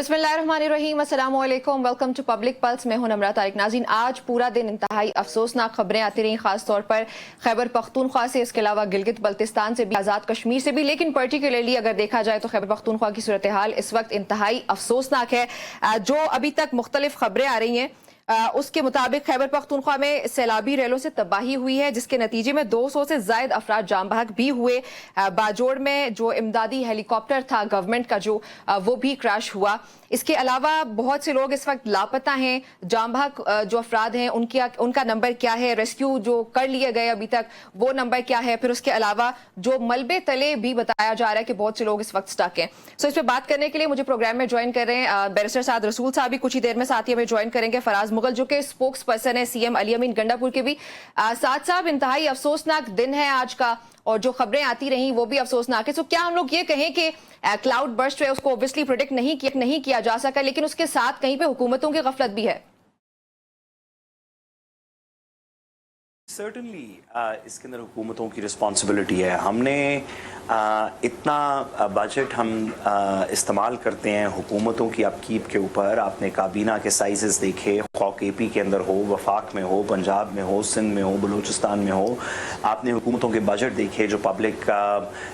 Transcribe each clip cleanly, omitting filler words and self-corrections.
बिस्मिल्लाहिर्रहमानिर्रहीम, अस्सलाम वालेकुम, वेलकम टू पब्लिक पल्स। मैं हूं नमरा तारिक। नाज़रीन, आज पूरा दिन इंतहाई अफसोसनाक खबरें आती रहीं, खास तौर पर खैबर पख्तूनख्वा से, इसके अलावा गिलगित बल्तिस्तान से भी, आज़ाद कश्मीर से भी। लेकिन पर्टिकुलरली अगर देखा जाए तो खैबर पख्तूनख्वा की सूरत हाल इस वक्त इंतहाई अफसोसनाक है। जो अभी तक मुख्तलिफ खबरें आ रही हैं उसके मुताबिक खैबर पख्तूनख्वा में सैलाबी रेलों से तबाही हुई है, जिसके नतीजे में 200 से जायद अफराद जाम बहक भी हुए। बाजोड़ में जो इमदादी हेलीकॉप्टर था गवर्नमेंट का वो भी क्रैश हुआ। इसके अलावा बहुत से लोग इस वक्त लापता हैं। जाम बहक जो अफराद हैं उनका नंबर क्या है, रेस्क्यू जो कर लिए गए अभी तक वो नंबर क्या है। फिर उसके अलावा जो मलबे तले भी बताया जा रहा है कि बहुत से लोग इस वक्त स्टक हैं। सो इस पर बात करने के लिए मुझे प्रोग्राम में ज्वाइन कर रहे हैं बैरिस्टर साद रसूल साहब भी कुछ ही देर में साथ ही हमें ज्वाइन करेंगे। फराज मुगल जो कि स्पोक्स पर्सन है सीएम अली अमीन गंडापुर के भी साथ। साहब, इंतहाई अफसोसनाक दिन है आज का और जो खबरें आती रहीं वो भी अफसोसनाक है। सो क्या हम लोग ये कहें कि क्लाउड बर्स्ट है उसको ऑब्वियसली प्रेडिक्ट नहीं किया जा सका, लेकिन उसके साथ कहीं पे हुकूमतों की गफलत भी है? सर्टनली इसके अंदर हुकूमतों की रिस्पॉन्सिबिलिटी है। हमने इतना बजट हम इस्तेमाल करते हैं हुकूमतों की अपकीप के ऊपर। आपने काबीना के साइजेस देखे, खौक AP के अंदर हो, वफाक में हो, पंजाब में हो, सिंध में हो, बलूचिस्तान में हो। आपने हुकूमतों के बजट देखे जो पब्लिक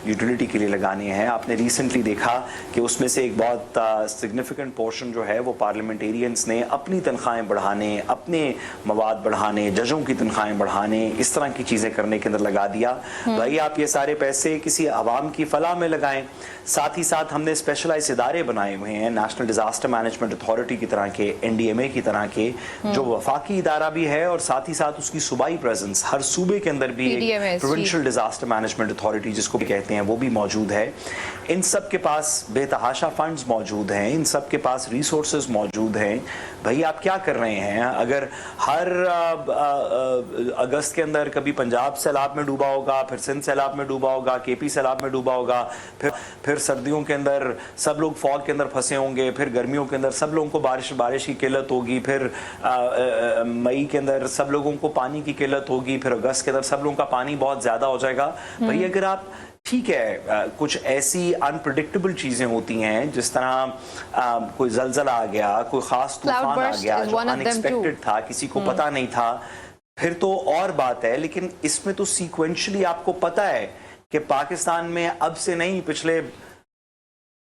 यूटिलिटी के लिए लगाने हैं। आपने रिसेंटली देखा कि उसमें से एक बहुत सिग्निफिकेंट पोर्शन जो है वो पार्लियामेंटेरियंस ने अपनी तनख्वाहें बढ़ाने, अपने मवाद बढ़ाने, जजों की तनख्वाहें बढ़ाने, इस तरह की चीज़ें करने के अंदर लगा दिया। भाई आप ये सारे पैसे किसी आवाम की फलाह में लगाएं। साथ ही साथ हमने स्पेशलाइज इदारे बनाए हुए हैं, नेशनल डिजास्टर मैनेजमेंट अथॉरिटी की तरह के, NDMA की तरह के, जो वफाकी इदारा भी है और साथ ही साथ उसकी सूबाई प्रेजेंस हर सूबे के अंदर भी एक प्रोविंशियल डिजास्टर मैनेजमेंट अथॉरिटी जिसको भी कहते हैं वो भी मौजूद है। इन सब के पास बेतहाशा फंड्स मौजूद हैं, इन सब के पास रिसोर्सेज मौजूद हैं। भाई आप क्या कर रहे हैं? अगर हर अगस्त के अंदर कभी पंजाब सैलाब में डूबा होगा, फिर सिंध सैलाब में डूबा होगा, KP सैलाब में डूबा होगा, फिर सर्दियों के अंदर सब लोग फॉग के अंदर फंसे होंगे, फिर गर्मियों के अंदर सब लोगों को बारिश की किल्लत होगी, फिर मई के अंदर सब लोगों को पानी की किल्लत होगी, फिर अगस्त के अंदर सब लोगों का पानी बहुत ज़्यादा हो जाएगा। भाई अगर आप ठीक है कुछ ऐसी अनप्रेडिक्टेबल चीजें होती हैं जिस तरह कोई जलजला आ गया, कोई खास तूफान आ गया जो अनएक्सपेक्टेड था, किसी को पता नहीं था, फिर तो और बात है। लेकिन इसमें तो सीक्वेंशली आपको पता है कि पाकिस्तान में अब से नहीं पिछले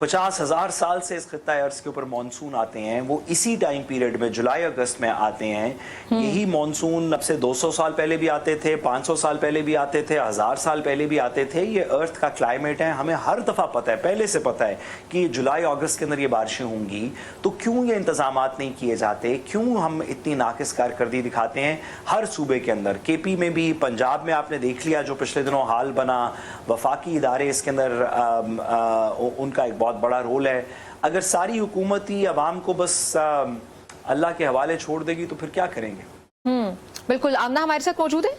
50,000 साल से इस खित्ता अर्ज के ऊपर मानसून आते हैं। वो इसी टाइम पीरियड में जुलाई अगस्त में आते हैं। यही मानसून अब से 200 साल पहले भी आते थे, 500 साल पहले भी आते थे, 1000 साल पहले भी आते थे। ये अर्थ का क्लाइमेट है, हमें हर दफ़ा पता है, पहले से पता है कि जुलाई अगस्त के अंदर ये बारिशें होंगी। तो क्यों ये इंतजाम नहीं किए जाते? क्यों हम इतनी नाकिस कारकर्दी दिखाते हैं हर सूबे के अंदर? KP में भी, पंजाब में आपने देख लिया जो पिछले दिनों हाल बना। वफाकी इदारे इसके अंदर उनका एक बहुत बड़ा रोल है। अगर सारी हुकूमत ही अवाम को बस अल्लाह के हवाले छोड़ देगी तो फिर क्या करेंगे? बिल्कुल। आमना हमारे साथ मौजूद है।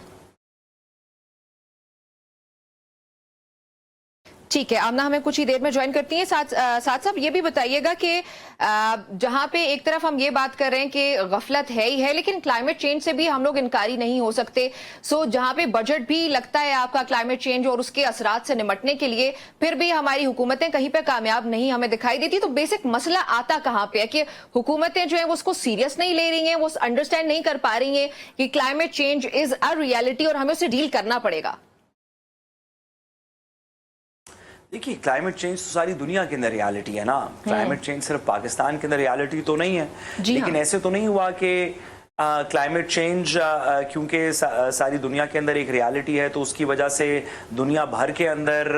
ठीक है, आमना हमें कुछ ही देर में ज्वाइन करती हैं। साथ साहब ये भी बताइएगा कि जहां पे एक तरफ हम ये बात कर रहे हैं कि गफलत है ही है, लेकिन क्लाइमेट चेंज से भी हम लोग इनकारी नहीं हो सकते। सो जहां पे बजट भी लगता है आपका क्लाइमेट चेंज और उसके असरात से निपटने के लिए, फिर भी हमारी हुकूमतें कहीं पे कामयाब नहीं हमें दिखाई देती। तो बेसिक मसला आता कहाँ पे है कि हुकूमतें जो है वो उसको सीरियस नहीं ले रही हैं, वो अंडरस्टैंड नहीं कर पा रही हैं कि climate change is a reality और हमें उससे डील करना पड़ेगा। देखिए, क्लाइमेट चेंज तो सारी दुनिया के अंदर रियलिटी है ना। क्लाइमेट चेंज सिर्फ पाकिस्तान के अंदर रियलिटी तो नहीं है, लेकिन ऐसे तो नहीं हुआ कि क्लाइमेट चेंज क्योंकि सारी दुनिया के अंदर एक रियलिटी है तो उसकी वजह से दुनिया भर के अंदर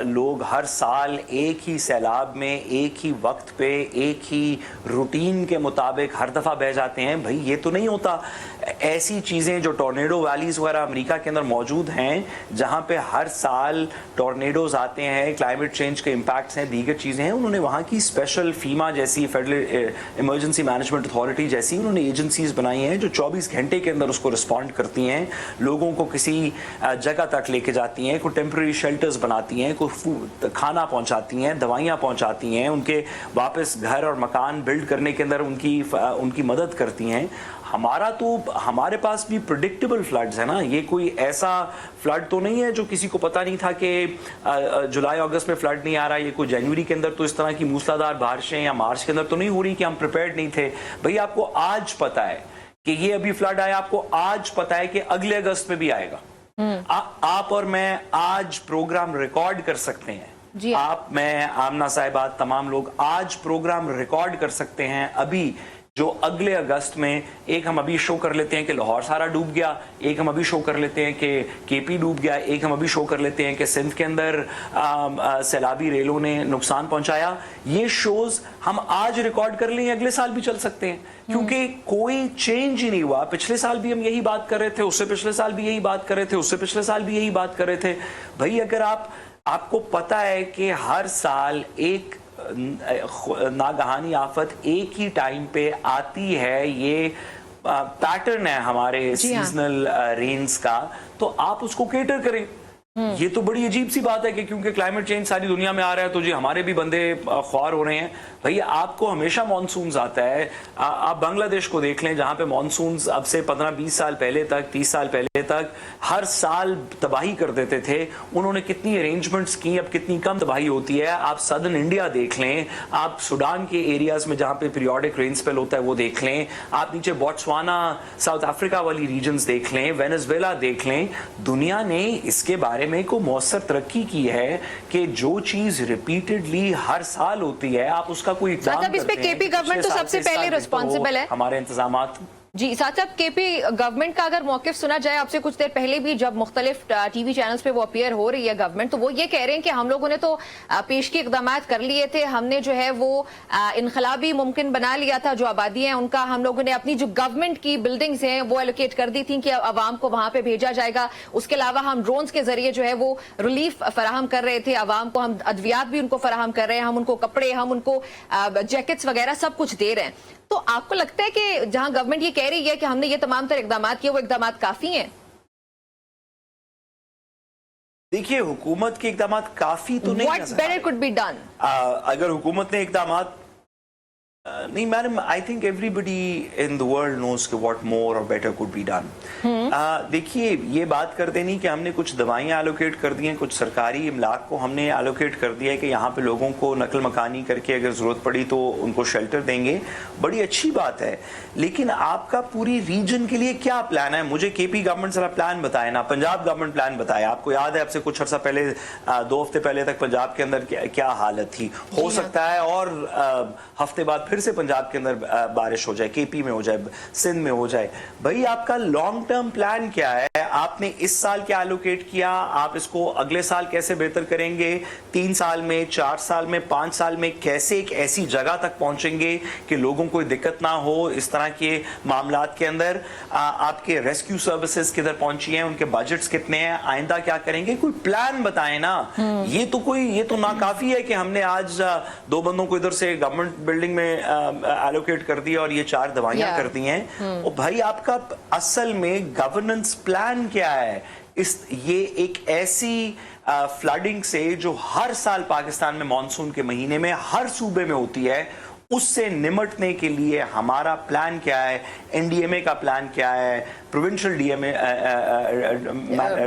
लोग हर साल एक ही सैलाब में, एक ही वक्त पे, एक ही रूटीन के मुताबिक हर दफ़ा बह जाते हैं। भाई ये तो नहीं होता। ऐसी चीज़ें जो टॉर्नेडो वैलीज़ वगैरह अमेरिका के अंदर मौजूद हैं, जहाँ पे हर साल टॉर्नेडोज आते हैं, क्लाइमेट चेंज के इम्पैक्ट्स हैं, दीगर चीज़ें हैं, उन्होंने वहाँ की स्पेशल FEMA जैसी, फेडरल इमरजेंसी मैनेजमेंट अथॉरिटी जैसी उन्होंने एजेंसीज बनाई हैं जो 24 घंटे के अंदर उसको रिस्पॉन्ड करती हैं, लोगों को किसी जगह तक लेके जाती हैं, कोई टेम्प्रेरी शेल्टर्स बनाती हैं, कोई खाना पहुँचाती हैं, दवाइयाँ पहुँचाती हैं, उनके वापस घर और मकान बिल्ड करने के अंदर उनकी मदद करती हैं। हमारे पास भी प्रिडिक्टेबल फ्लड्स है ना, ये कोई ऐसा फ्लड तो नहीं है जो किसी को पता नहीं था कि जुलाई अगस्त में फ्लड नहीं आ रहा, ये कोई जनवरी के अंदर तो इस तरह की मूसलाधार बारिशें या मार्च के अंदर तो नहीं हो रही कि हम प्रिपेयर्ड नहीं थे। भाई आपको आज पता है कि ये अभी फ्लड आया, आपको आज पता है कि अगले अगस्त में भी आएगा। आप और मैं आज प्रोग्राम रिकॉर्ड कर सकते हैं जी। आप, मैं, आमना साहिबा, तमाम लोग आज प्रोग्राम रिकॉर्ड कर सकते हैं अभी जो अगले अगस्त में। एक हम अभी शो कर लेते हैं कि लाहौर सारा डूब गया, एक हम अभी शो कर लेते हैं कि केपी डूब गया, एक हम अभी शो कर लेते हैं कि सिंध के अंदर सैलाबी रेलों ने नुकसान पहुंचाया। ये शोज हम आज रिकॉर्ड कर लें, अगले साल भी चल सकते हैं, क्योंकि कोई चेंज ही नहीं हुआ। पिछले साल भी हम यही बात कर रहे थे, उससे पिछले साल भी यही बात कर रहे थे, उससे पिछले साल भी यही बात कर रहे थे। भाई अगर आपको पता है कि हर साल एक नागहानी आफत एक ही टाइम पे आती है, ये पैटर्न है हमारे सीजनल रेन्स का, तो आप उसको केटर करें। ये तो बड़ी अजीब सी बात है कि क्योंकि क्लाइमेट चेंज सारी दुनिया में आ रहा है तो जी हमारे भी बंदे ख्वार हो रहे हैं। भैया आपको हमेशा मॉनसून्स आता है। आप बांग्लादेश को देख लें जहां पे मॉनसून्स अब से 15-20 साल पहले तक, 30 साल पहले तक हर साल तबाही कर देते थे। उन्होंने कितनी अरेंजमेंट्स की, अब कितनी कम तबाही होती है। आप सदर्न इंडिया देख लें, आप सूडान के एरियाज में जहां पे पीरियोडिक रेन स्पेल होता है वो देख लें, आप नीचे बोट्सवाना, साउथ अफ्रीका वाली रीजन्स देख लें, वेनेजुएला देख लें। दुनिया ने इसके बारे में को मौसर तरक्की की है कि जो चीज रिपीटेडली हर साल होती है आप उसका कोई इक़दाम मतलब इस पे केपी गवर्नमेंट तो सबसे पहले रिस्पॉन्सिबल है। हमारे इंतजामात जी साथ साहब, केपी गवर्नमेंट का अगर मौकिफ सुना जाए, आपसे कुछ देर पहले भी जब मुख्तलिफ टीवी चैनल्स पे वो अपीयर हो रही है गवर्नमेंट, तो वो ये कह रहे हैं कि हम लोगों ने तो पेशगी इकदाम कर लिए थे, हमने जो है वो इनकलाबी मुमकिन बना लिया था, जो आबादी है उनका हम लोगों ने अपनी जो गवर्नमेंट की बिल्डिंग्स हैं वो एलोकेट कर दी थी कि आवाम को वहां पे भेजा जाएगा। उसके अलावा हम ड्रोन्स के जरिए जो है वो रिलीफ फराहम कर रहे थे आवाम को, हम अद्वियात भी उनको फराहम कर रहे हैं, हम उनको कपड़े, हम उनको जैकेट्स वगैरह सब कुछ दे रहे हैं। तो आपको लगता है कि जहां गवर्नमेंट ये कह रही है कि हमने ये तमाम तरह इकदाम किए, वो इकदाम काफी हैं? देखिए, हुकूमत के इकदाम काफी तो नहीं। What better could be done? अगर हुकूमत ने इकदाम नहीं madam, I think everybody in the world knows कि व्हाट मोर और बेटर कुड बी डन। देखिए, ये बात करते नहीं कि हमने कुछ दवाइयाँ एलोकेट कर दी हैं, कुछ सरकारी इमलाक को हमने एलोकेट कर दिया है कि यहाँ पे लोगों को नकल मकानी करके अगर ज़रूरत पड़ी तो उनको शेल्टर देंगे। बड़ी अच्छी बात है, लेकिन आपका पूरी रीजन के लिए क्या प्लान है? मुझे केपी गवर्नमेंट जरा प्लान बताए ना, पंजाब गवर्नमेंट प्लान बताए। आपको याद है आपसे कुछ अर्सा पहले, 2 हफ्ते पहले तक पंजाब के अंदर क्या हालत थी। हो सकता है और हफ्ते बाद फिर से पंजाब के अंदर बारिश हो जाए, केपी में हो जाए, सिंध में हो जाए। भाई आपका लॉन्ग टर्म प्लान क्या है? आपने इस साल क्या एलोकेट किया, आप इसको अगले साल कैसे बेहतर करेंगे? 3 साल में, 4 साल में, 5 साल में कैसे एक ऐसी जगह तक पहुंचेंगे कि लोगों को दिक्कत ना हो इस तरह के मामलात के अंदर? आपके रेस्क्यू सर्विसेज किधर पहुंची हैं, उनके बजट्स कितने हैं, आइंदा क्या करेंगे? कोई प्लान बताएं ना। ये तो नाकाफी है कि हमने आज 2 बंदों को इधर से गवर्नमेंट बिल्डिंग में एलोकेट कर दिया और ये 4 दवाइयां कर दी हैं। और भाई आपका असल में गवर्नेंस प्लान क्या है? ये एक ऐसी फ्लडिंग से जो हर साल पाकिस्तान में मॉनसून के महीने में हर सूबे में होती है, उससे निमटने के लिए हमारा प्लान क्या है? एनडीएमए का प्लान क्या है? Provincial DMA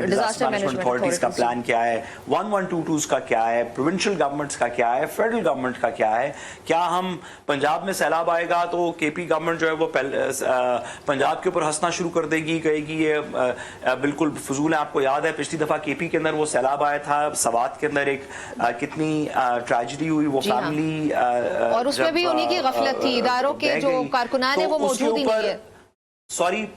disaster management authorities का प्लान क्या है? 1122 का क्या है? प्रोविंशियल गवर्नमेंट्स का क्या है? फेडरल गवर्नमेंट का क्या है? क्या हम पंजाब में सैलाब आएगा तो केपी गवर्नमेंट जो है वो पंजाब के ऊपर हंसना शुरू कर देगी, कहेगी ये बिल्कुल फजूल है? आपको याद है पिछली दफा केपी के अंदर वो सैलाब आया था, सवात के अंदर एक कितनी ट्रेजेडी हुई, वो फैमिली और उसमें भी उन्हीं की गफलत थी, इदारों के जो कारकुनान है वो मौजूद ही नहीं है। सॉरी,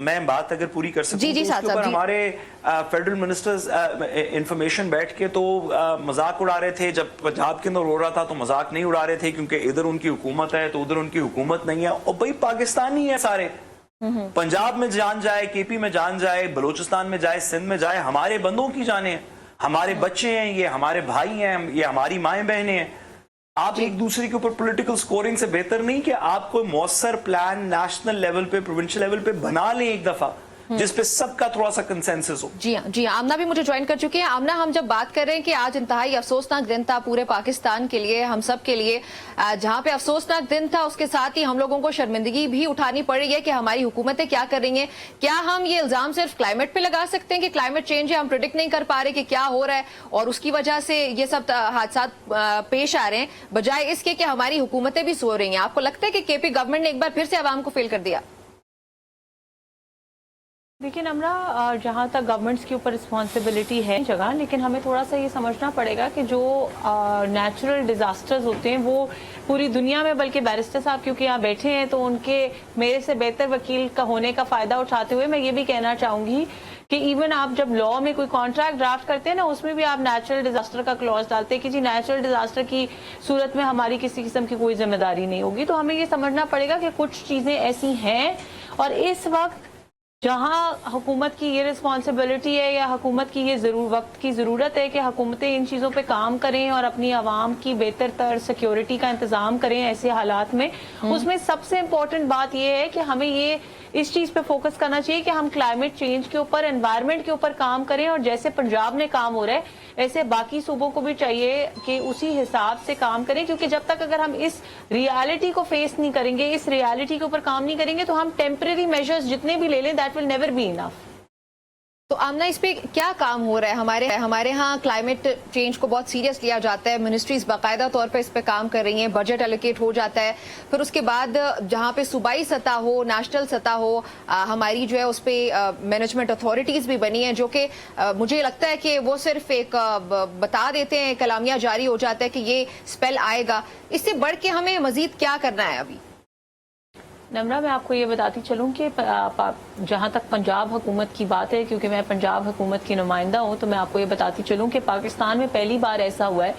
मैं बात अगर पूरी कर सकूं तो उसके ऊपर हमारे फेडरल मिनिस्टर्स इंफॉर्मेशन बैठ के तो मजाक उड़ा रहे थे। जब पंजाब के अंदर हो रहा था तो मजाक नहीं उड़ा रहे थे, क्योंकि इधर उनकी हुकूमत है तो उधर उनकी हुकूमत नहीं है। और भाई पाकिस्तानी है सारे, पंजाब में जान जाए, केपी में जान जाए, बलोचिस्तान में जाए, सिंध में जाए, हमारे बंदों की जाने हैं, हमारे बच्चे हैं, ये हमारे भाई हैं, ये हमारी माएं बहनें हैं। आप एक दूसरे के ऊपर पॉलिटिकल स्कोरिंग से बेहतर नहीं कि आप कोई मौसर प्लान नेशनल लेवल पे, प्रोविंशियल लेवल पे बना लें एक दफा। जिस पे सबका थोड़ा सा कंसेंसस हो। जी हाँ, आमना भी मुझे ज्वाइन कर चुकी है। आमना, हम जब बात कर रहे हैं कि आज इंतहाई अफसोसनाक दिन था पूरे पाकिस्तान के लिए, हम सब के लिए, जहां पे अफसोसनाक दिन था उसके साथ ही हम लोगों को शर्मिंदगी भी उठानी पड़ रही है कि हमारी हुकूमतें क्या कर रही हैं। क्या हम ये इल्जाम सिर्फ क्लाइमेट पे लगा सकते हैं कि क्लाइमेट चेंज है, हम प्रिडिक्ट नहीं कर पा रहे कि क्या हो रहा है और उसकी वजह से ये सब हादसा पेश आ रहे हैं, बजाय इसके कि हमारी हुकूमतें भी सो रही हैं? आपको लगता है कि केपी गवर्नमेंट ने एक बार फिर से आवाम को फेल कर दिया? देखिए नम्रा, जहाँ तक गवर्नमेंट्स के ऊपर रिस्पॉन्सिबिलिटी है जगह, लेकिन हमें थोड़ा सा ये समझना पड़ेगा कि जो नेचुरल डिजास्टर्स होते हैं वो पूरी दुनिया में, बल्कि बैरिस्टर साहब क्योंकि यहाँ बैठे हैं तो उनके मेरे से बेहतर वकील का होने का फायदा उठाते हुए मैं ये भी कहना चाहूंगी कि इवन आप जब लॉ में कोई कॉन्ट्रैक्ट ड्राफ्ट करते हैं ना, उसमें भी आप नेचुरल डिजास्टर का क्लॉज डालते हैं कि जी नेचुरल डिजास्टर की सूरत में हमारी किसी किस्म की कोई जिम्मेदारी नहीं होगी। तो हमें ये समझना पड़ेगा कि कुछ चीजें ऐसी हैं और इस वक्त जहां हुकूमत की ये रिस्पॉन्सिबिलिटी है या हुकूमत की ये वक्त की ज़रूरत है कि हुकूमतें इन चीज़ों पे काम करें और अपनी आवाम की बेहतर तर सिक्योरिटी का इंतज़ाम करें ऐसे हालात में, उसमें सबसे इम्पोर्टेंट बात ये है कि हमें ये इस चीज़ पे फोकस करना चाहिए कि हम क्लाइमेट चेंज के ऊपर, एनवायरनमेंट के ऊपर काम करें और जैसे पंजाब में काम हो रहा है ऐसे बाकी सूबों को भी चाहिए कि उसी हिसाब से काम करें, क्योंकि जब तक अगर हम इस रियलिटी को फेस नहीं करेंगे, इस रियलिटी के ऊपर काम नहीं करेंगे तो हम टेम्परेरी मेजर्स जितने भी ले लें that will never be enough. तो आमना, इस पे क्या काम हो रहा है? हमारे यहाँ क्लाइमेट चेंज को बहुत सीरियस लिया जाता है, मिनिस्ट्रीज बाकायदा तौर पे इस पे काम कर रही हैं, बजट एलोकेट हो जाता है, फिर उसके बाद जहाँ पे सूबाई सतह हो, नेशनल सतह हो, हमारी जो है उस पे मैनेजमेंट अथॉरिटीज भी बनी हैं, जो कि मुझे लगता है कि वो सिर्फ एक बता देते हैं, कलामिया जारी हो जाता है कि ये स्पेल आएगा। इससे बढ़ के हमें मजीद क्या करना है अभी? नम्रा, मैं आपको ये बताती चलूँ कि जहाँ तक पंजाब हुकूमत की बात है, क्योंकि मैं पंजाब हुकूमत की नुमाइंदा हूँ, तो मैं आपको ये बताती चलूँ कि पाकिस्तान में पहली बार ऐसा हुआ है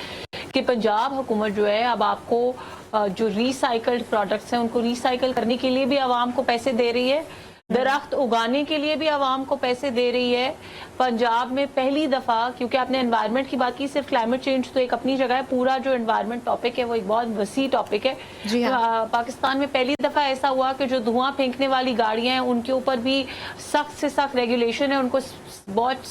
कि पंजाब हुकूमत जो है अब आपको जो रिसाइकल्ड प्रोडक्ट्स हैं उनको रिसाइकल करने के लिए भी आवाम को पैसे दे रही है, दरख्त उगाने के लिए भी आवाम को पैसे दे रही है। पंजाब में पहली दफा, क्योंकि आपने एनवायरनमेंट की बात की, सिर्फ क्लाइमेट चेंज तो एक अपनी जगह है, पूरा जो एनवायरनमेंट टॉपिक है वो एक बहुत वसी टॉपिक है। जी हाँ। पाकिस्तान में पहली दफा ऐसा हुआ कि जो धुआं फेंकने वाली गाड़ियां हैं उनके ऊपर भी सख्त से सख्त रेगुलेशन है, उनको बहुत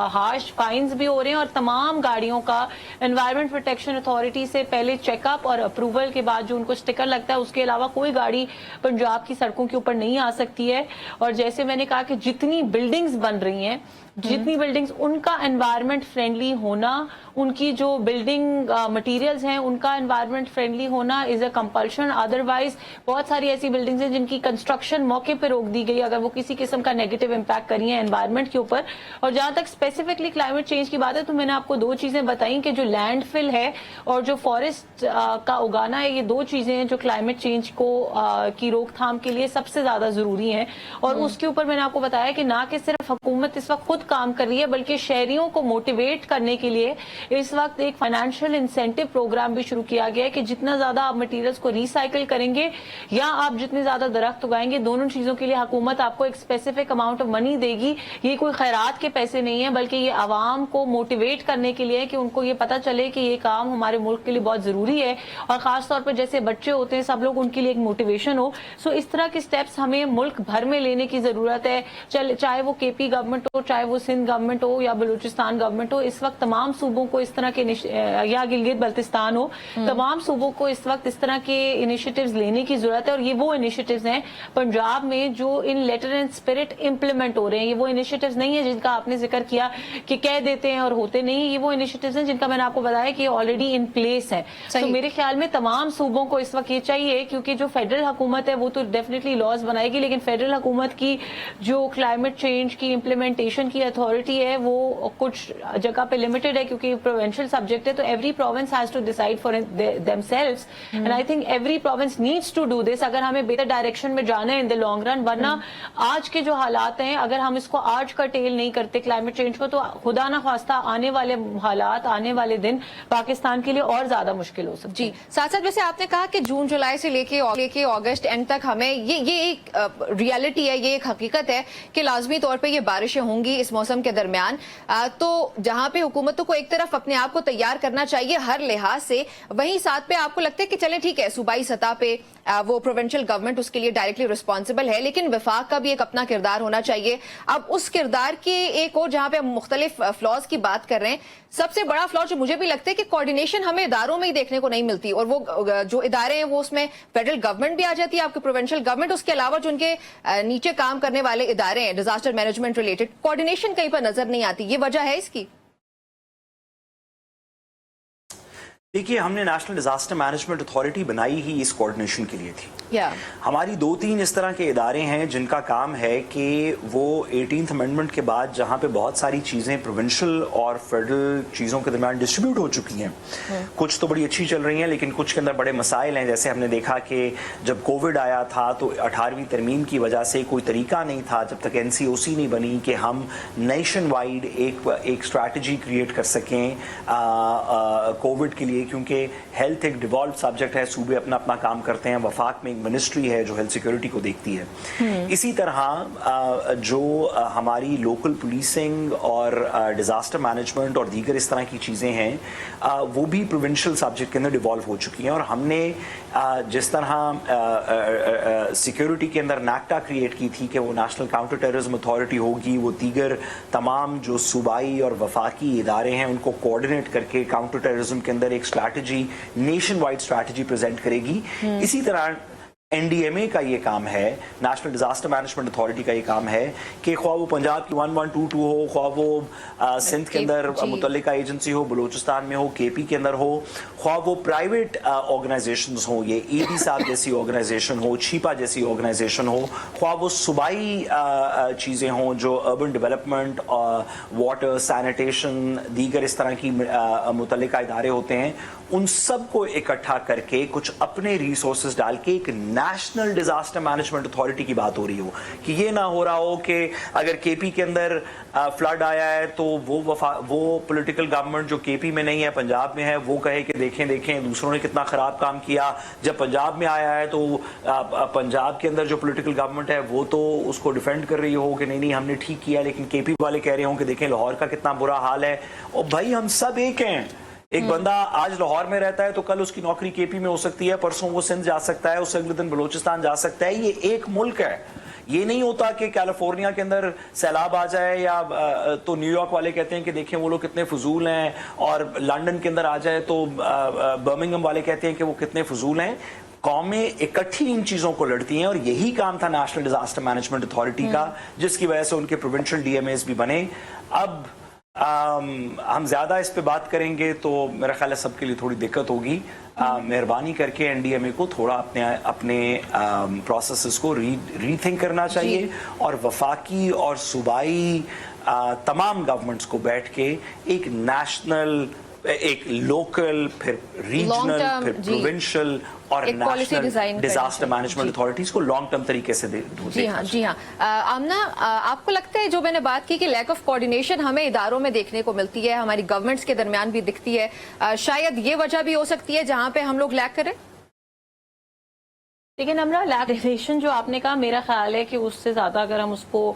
हार्श फाइन्स भी हो रहे हैं और तमाम गाड़ियों का एनवायरनमेंट प्रोटेक्शन अथॉरिटी से पहले चेकअप और अप्रूवल के बाद जो उनको स्टिकर लगता है उसके अलावा कोई गाड़ी पंजाब की सड़कों के ऊपर नहीं आ सकती है। और जैसे मैंने कहा कि जितनी बिल्डिंग्स बन रही हैं, जितनी बिल्डिंग्स, उनका एनवायरनमेंट फ्रेंडली होना, उनकी जो बिल्डिंग मटेरियल्स हैं उनका एनवायरनमेंट फ्रेंडली होना इज अ कंपल्शन। अदरवाइज बहुत सारी ऐसी बिल्डिंग्स हैं जिनकी कंस्ट्रक्शन मौके पर रोक दी गई अगर वो किसी किस्म का नेगेटिव इंपैक्ट करी है एनवायरनमेंट के ऊपर। और जहां तक स्पेसिफिकली क्लाइमेट चेंज की बात है तो मैंने आपको दो चीजें बताई कि जो लैंडफिल है और जो फॉरेस्ट का उगाना है, ये दो चीजें हैं जो क्लाइमेट चेंज को की रोकथाम के लिए सबसे ज्यादा जरूरी है। और उसके ऊपर मैंने आपको बताया कि ना कि सिर्फ हुकूमत इस वक्त खुद काम कर रही है बल्कि शहरियों को मोटिवेट करने के लिए इस वक्त एक फाइनेंशियल इंसेंटिव प्रोग्राम भी शुरू किया गया है कि जितना ज्यादा आप मटेरियल्स को रिसाइकिल करेंगे या आप जितने ज्यादा दरख्त उगाएंगे, दोनों चीजों के लिए हुकूमत आपको एक स्पेसिफिक अमाउंट ऑफ मनी देगी। ये कोई खैरात के पैसे नहीं है बल्कि ये आवाम को मोटिवेट करने के लिए कि उनको ये पता चले कि ये काम हमारे मुल्क के लिए बहुत जरूरी है और खासतौर पर जैसे बच्चे होते हैं सब लोग, उनके लिए एक मोटिवेशन हो। सो इस तरह के स्टेप्स हमें मुल्क भर में लेने की जरूरत है, चाहे वो केपी गवर्नमेंट हो, चाहे वो सिंध गवर्नमेंट हो या बलूचिस्तान गवर्नमेंट हो। इस वक्त तमाम सूबों को इस तरह के या गिलगित बल्तिस्तान हो, तमाम सूबों को इस वक्त इस तरह के इनिशिएटिव्स लेने की जरूरत है। और ये वो इनिशिएटिव्स हैं पंजाब में जो इन लेटर एंड स्पिरिट इंप्लीमेंट हो रहे हैं। ये वो इनिशिएटिव्स नहीं है जिनका आपने जिक्र किया कि कह देते हैं और होते नहीं। ये वो इनिशिएटिव्स हैं जिनका मैंने आपको बताया कि ऑलरेडी इन प्लेस है। तो मेरे ख्याल में तमाम सूबों को इस वक्त ये चाहिए, क्योंकि जो फेडरल हुकूमत है वो तो डेफिनेटली लॉज बनाएगी, लेकिन फेडरल हुकूमत की जो क्लाइमेट चेंज की इम्प्लीमेंटेशन की अथॉरिटी है वो कुछ जगह पे लिमिटेड है क्योंकि प्रोविंशियल सब्जेक्ट है। तो every province has to decide for themselves and I think every province needs to do this अगर हमें बेहतर डायरेक्शन में जाना है इन द लॉन्ग रन। वरना आज के जो हालात हैं, अगर हम इसको आज का टेल नहीं करते क्लाइमेट चेंज को, तो खुदा ना खास्ता आने वाले हालात, आने वाले दिन पाकिस्तान के लिए और ज्यादा मुश्किल हो सकती है। जी, साथ साथ वैसे आपने कहा कि जून जुलाई से लेके अगस्त एंड तक हमें ये एक रियलिटी है, ये एक हकीकत है कि लाजमी तौर पे ये बारिशें होंगी। इस इस मौसम के दरमियान, तो जहां पे हुकूमतों को एक तरफ अपने आप को तैयार करना चाहिए हर लिहाज से, वहीं साथ पे आपको लगता है कि चले ठीक है सूबाई सतह पे वो प्रोविंशियल गवर्नमेंट उसके लिए डायरेक्टली रिस्पॉन्सिबल है, लेकिन वफाक का भी एक अपना किरदार होना चाहिए। अब उस किरदार के एक और जहां पे हम मुख्तलिफ फ्लॉज की बात कर रहे हैं, सबसे बड़ा फ्लॉ जो मुझे भी लगता है कि कोऑर्डिनेशन हमें इदारों में ही देखने को नहीं मिलती, और वो जो इदारे हैं वो उसमें फेडरल गवर्नमेंट भी आ जाती है, आपकी प्रोविंशियल गवर्नमेंट, उसके अलावा जो उनके नीचे काम करने वाले इदारे हैं डिजास्टर मैनेजमेंट रिलेटेड, कोऑर्डिनेशन कहीं पर नजर नहीं आती। ये वजह है इसकी? देखिए, हमने नेशनल डिजास्टर मैनेजमेंट अथॉरिटी बनाई ही इस कोऑर्डिनेशन के लिए थी। हमारी 2-3 इस तरह के इदारे हैं जिनका काम है कि वो 18th अमेंडमेंट के बाद जहां पे बहुत सारी चीज़ें प्रोविंशियल और फेडरल चीज़ों के दरमियान डिस्ट्रीब्यूट हो चुकी हैं, कुछ तो बड़ी अच्छी चल रही हैं लेकिन कुछ के अंदर बड़े मसाइल हैं। जैसे हमने देखा कि जब कोविड आया था तो 18वीं तरमीम की वजह से कोई तरीका नहीं था जब तक NCOC नहीं बनी कि हम नेशन वाइड एक स्ट्रैटेजी क्रिएट कर सकें कोविड के लिए, क्योंकि हेल्थ एक डिवॉल्व सब्जेक्ट है, सूबे अपना अपना काम करते हैं, वफाक में मिनिस्ट्री है जो हेल्थ सिक्योरिटी को देखती है। इसी तरह जो हमारी लोकल पुलिसिंग और डिजास्टर मैनेजमेंट और दीगर इस तरह की चीज़ें हैं वो भी प्रोविंशियल सब्जेक्ट के अंदर डिवॉल्व हो चुकी हैं। और हमने जिस तरह सिक्योरिटी के अंदर NACTA क्रिएट की थी कि वो नेशनल काउंटर टेररिज्म अथॉरिटी होगी, वो दीगर तमाम जो सूबाई और वफाकी इदारे हैं उनको कोऑर्डिनेट करके काउंटर टेररिज्म के अंदर एक strategy, nation wide strategy present करेगी। इसी तरह NDMA का ये काम है, नेशनल डिजास्टर मैनेजमेंट अथॉरिटी का ये काम है कि ख्वाह वो पंजाब की 1122 हो, ख्वाह वो सिंध के अंदर मुतल्लिका एजेंसी हो, बलूचिस्तान में हो, KP के अंदर हो, ख्वाह वो प्राइवेट ऑर्गेनाइजेशंस हो, ये ED साहब जैसी ऑर्गेनाइजेशन हो, छिपा जैसी ऑर्गेनाइजेशन हो, ख्वाह वो सूबाई चीज़ें हों जो अर्बन डेवलपमेंट, वाटर, सैनिटेशन, दीगर इस तरह की मुतल्लिका इदारे होते हैं, उन सब को इकट्ठा करके कुछ अपने रिसोर्सेज डाल के एक नेशनल डिजास्टर मैनेजमेंट अथॉरिटी की बात हो रही हो कि ये ना हो रहा हो कि अगर KP के अंदर फ्लड आया है तो वो पॉलिटिकल गवर्नमेंट जो KP में नहीं है पंजाब में है वो कहे कि देखें दूसरों ने कितना खराब काम किया। जब पंजाब में आया है तो पंजाब के अंदर जो पॉलिटिकल गवर्नमेंट है वो तो उसको डिफेंड कर रही हो कि नहीं हमने ठीक किया, लेकिन KP वाले कह रहे हो कि देखें लाहौर का कितना बुरा हाल है। और भाई हम सब एक हैं, एक बंदा आज लाहौर में रहता है तो कल उसकी नौकरी KP में हो सकती है, परसों वो सिंध जा सकता है, उससे अगले दिन बलूचिस्तान जा सकता है। ये एक मुल्क है। ये नहीं होता कि कैलिफोर्निया के अंदर सैलाब आ जाए या तो न्यूयॉर्क वाले कहते हैं कि देखें वो लोग कितने फजूल हैं, और लंदन के अंदर आ जाए तो बर्मिंघम वाले कहते हैं कि वो कितने फजूल हैं। कौमें इकट्ठी इन चीजों को लड़ती हैं और यही काम था नेशनल डिजास्टर मैनेजमेंट अथॉरिटी का, जिसकी वजह से उनके प्रोविंशियल DMAs भी बने। अब हम ज्यादा इस पे बात करेंगे तो मेरा ख्याल है सबके लिए थोड़ी दिक्कत होगी। मेहरबानी करके NDMA को थोड़ा अपने प्रोसेसेस को रीथिंक करना चाहिए और वफाकी और सूबाई तमाम गवर्नमेंट्स को बैठ के एक नेशनल, एक लोकल, फिर रीजनल, फिर प्रोविंशियल और नेशनल डिजास्टर मैनेजमेंट अथॉरिटीज को लॉन्ग टर्म तरीके से जी हाँ। आमना, आपको लगता है जो मैंने बात की कि लैक ऑफ कोऑर्डिनेशन हमें इदारों में देखने को मिलती है, हमारी गवर्नमेंट्स के दरमियान भी दिखती है, शायद ये वजह भी हो सकती है जहां पे हम लोग लैक करें? लेकिन हमरा लैक जो आपने कहा, मेरा ख्याल है कि उससे ज्यादा अगर हम उसको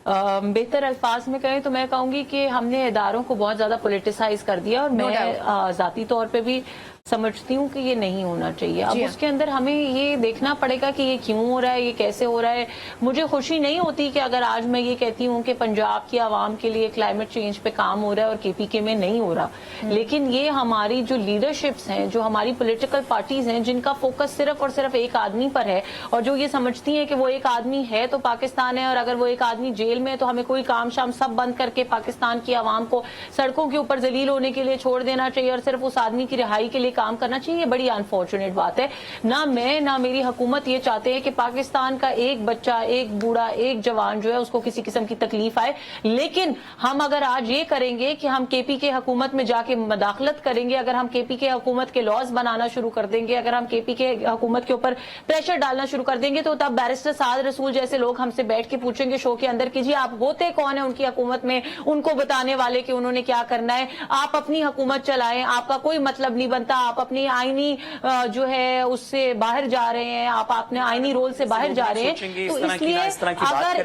बेहतर अल्फाज में कहें तो मैं कहूंगी कि हमने इदारों को बहुत ज्यादा पॉलिटिसाइज कर दिया, और मैं जाती तौर पे भी समझती हूँ कि ये नहीं होना चाहिए। अब उसके अंदर हमें ये देखना पड़ेगा कि ये क्यों हो रहा है, ये कैसे हो रहा है। मुझे खुशी नहीं होती कि अगर आज मैं ये कहती हूँ कि पंजाब की आवाम के लिए क्लाइमेट चेंज पे काम हो रहा है और KPK में नहीं हो रहा, लेकिन ये हमारी जो लीडरशिप्स हैं, जो हमारी पॉलिटिकल पार्टीज हैं, जिनका फोकस सिर्फ और सिर्फ एक आदमी पर है, और जो ये समझती हैं कि वो एक आदमी है तो पाकिस्तान है, और अगर वो एक आदमी जेल में है तो हमें कोई काम शाम सब बंद करके पाकिस्तान की आवाम को सड़कों के ऊपर जलील होने के लिए छोड़ देना चाहिए और सिर्फ उस आदमी की रिहाई के लिए काम करना चाहिए। ये बड़ी अनफॉर्चुनेट बात है। ना मैं ना मेरी हुकूमत ये चाहते हैं कि पाकिस्तान का एक बच्चा, एक बूढ़ा, एक जवान जो है उसको किसी किस्म की तकलीफ आए, लेकिन हम अगर आज ये करेंगे कि हम KPK हुकूमत में जाके मदाखलत करेंगे, अगर हम KPK हुकूमत के लॉज बनाना शुरू कर देंगे, अगर हम KPK हुकूमत के ऊपर प्रेशर डालना शुरू कर देंगे, तो तब बैरिस्टर साद रसूल जैसे लोग हमसे बैठ के पूछेंगे शो के अंदर कि जी आप होते कौन है उनकी हुकूमत में, उनको बताने वाले कि उन्होंने क्या करना है। आप अपनी हुकूमत चलाएं, आपका कोई मतलब नहीं बनता, आप अपनी आईनी जो है उससे बाहर जा रहे हैं, आप अपने आईनी रोल से बाहर जा रहे हैं, तो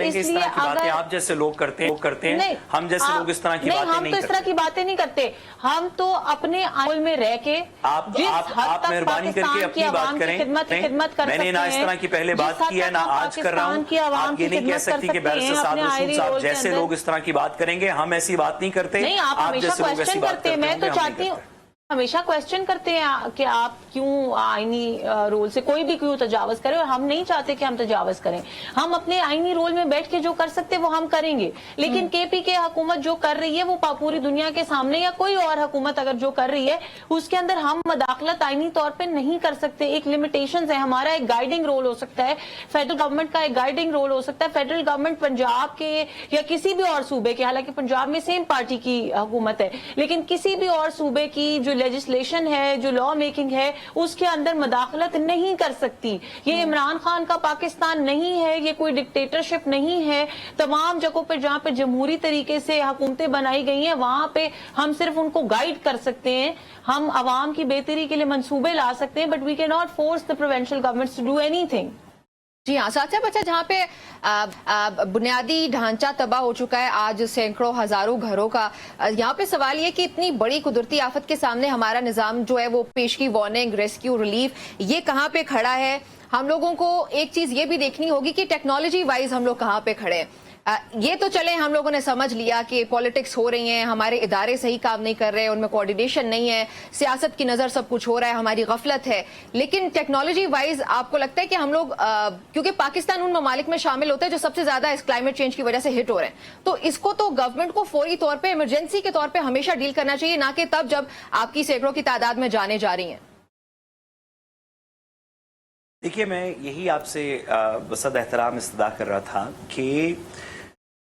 इसलिए अगर आप जैसे लोग करते हैं, हम जैसे लोग इस तरह की बातें नहीं करते। हम तो इस तरह की बातें नहीं करते, हम तो अपने आईन में रह के आप मेहरबानी करके अपनी बात करें। खिदमत कर मैंने ना इस तरह की पहले बात की है ना आज कर रहा हूँ। आप ये नहीं कह सकती कि बैरिस्टर साहब रसूल साहब जैसे लोग इस तरह की बात करेंगे, हम ऐसी बात नहीं करते। नहीं, आप हमेशा क्वेश्चन करते हैं, मैं तो चाहती हूँ हमेशा क्वेश्चन करते हैं कि आप क्यों आईनी रोल से कोई भी क्यों तजावज करे, और हम नहीं चाहते कि हम तजावज करें। हम अपने आईनी रोल में बैठ के जो कर सकते हैं वो हम करेंगे, लेकिन केपी के हुकूमत जो कर रही है वो पूरी दुनिया के सामने, या कोई और हुकूमत अगर जो कर रही है उसके अंदर हम मदाखलत आईनी तौर पर नहीं कर सकते। एक लिमिटेशन है, हमारा एक गाइडिंग रोल हो सकता है, फेडरल गवर्नमेंट का एक गाइडिंग रोल हो सकता है। फेडरल गवर्नमेंट पंजाब के या किसी भी और सूबे के, हालांकि पंजाब में सेम पार्टी की हुकूमत है, लेकिन किसी भी और सूबे की जो लेजिस्लेशन है, जो लॉ मेकिंग है, उसके अंदर मदाखलत नहीं कर सकती। ये इमरान खान का पाकिस्तान नहीं है, ये कोई डिक्टेटरशिप नहीं है। तमाम जगहों पर जहां पे जमहूरी तरीके से हुकूमतें बनाई गई हैं वहां पे हम सिर्फ उनको गाइड कर सकते हैं, हम आवाम की बेहतरी के लिए मंसूबे ला सकते हैं, but we can not force the provincial governments to do anything. जी हाँ साथ साथ अच्छा, जहाँ पे बुनियादी ढांचा तबाह हो चुका है, आज सैकड़ों हजारों घरों का, यहाँ पे सवाल ये कि इतनी बड़ी कुदरती आफत के सामने हमारा निजाम जो है वो पेशगी, वार्निंग, रेस्क्यू, रिलीफ, ये कहाँ पे खड़ा है। हम लोगों को एक चीज ये भी देखनी होगी कि टेक्नोलॉजी वाइज हम लोग कहाँ पे खड़े हैं। ये तो चले हम लोगों ने समझ लिया कि पॉलिटिक्स हो रही है, हमारे इदारे सही काम नहीं कर रहे, उनमें कोऑर्डिनेशन नहीं है, सियासत की नजर सब कुछ हो रहा है, हमारी गफलत है। लेकिन टेक्नोलॉजी वाइज आपको लगता है कि हम लोग क्योंकि पाकिस्तान उन ममालिक में शामिल होता है जो सबसे ज्यादा इस क्लाइमेट चेंज की वजह से हिट हो रहे हैं, तो इसको तो गवर्नमेंट को फौरी तौर पर, इमरजेंसी के तौर पर हमेशा डील करना चाहिए, ना कि तब जब आपकी सैकड़ों की तादाद में जाने जा रही हैं। देखिए, मैं यही आपसे बसद एहतराम इस्तदा कर रहा था कि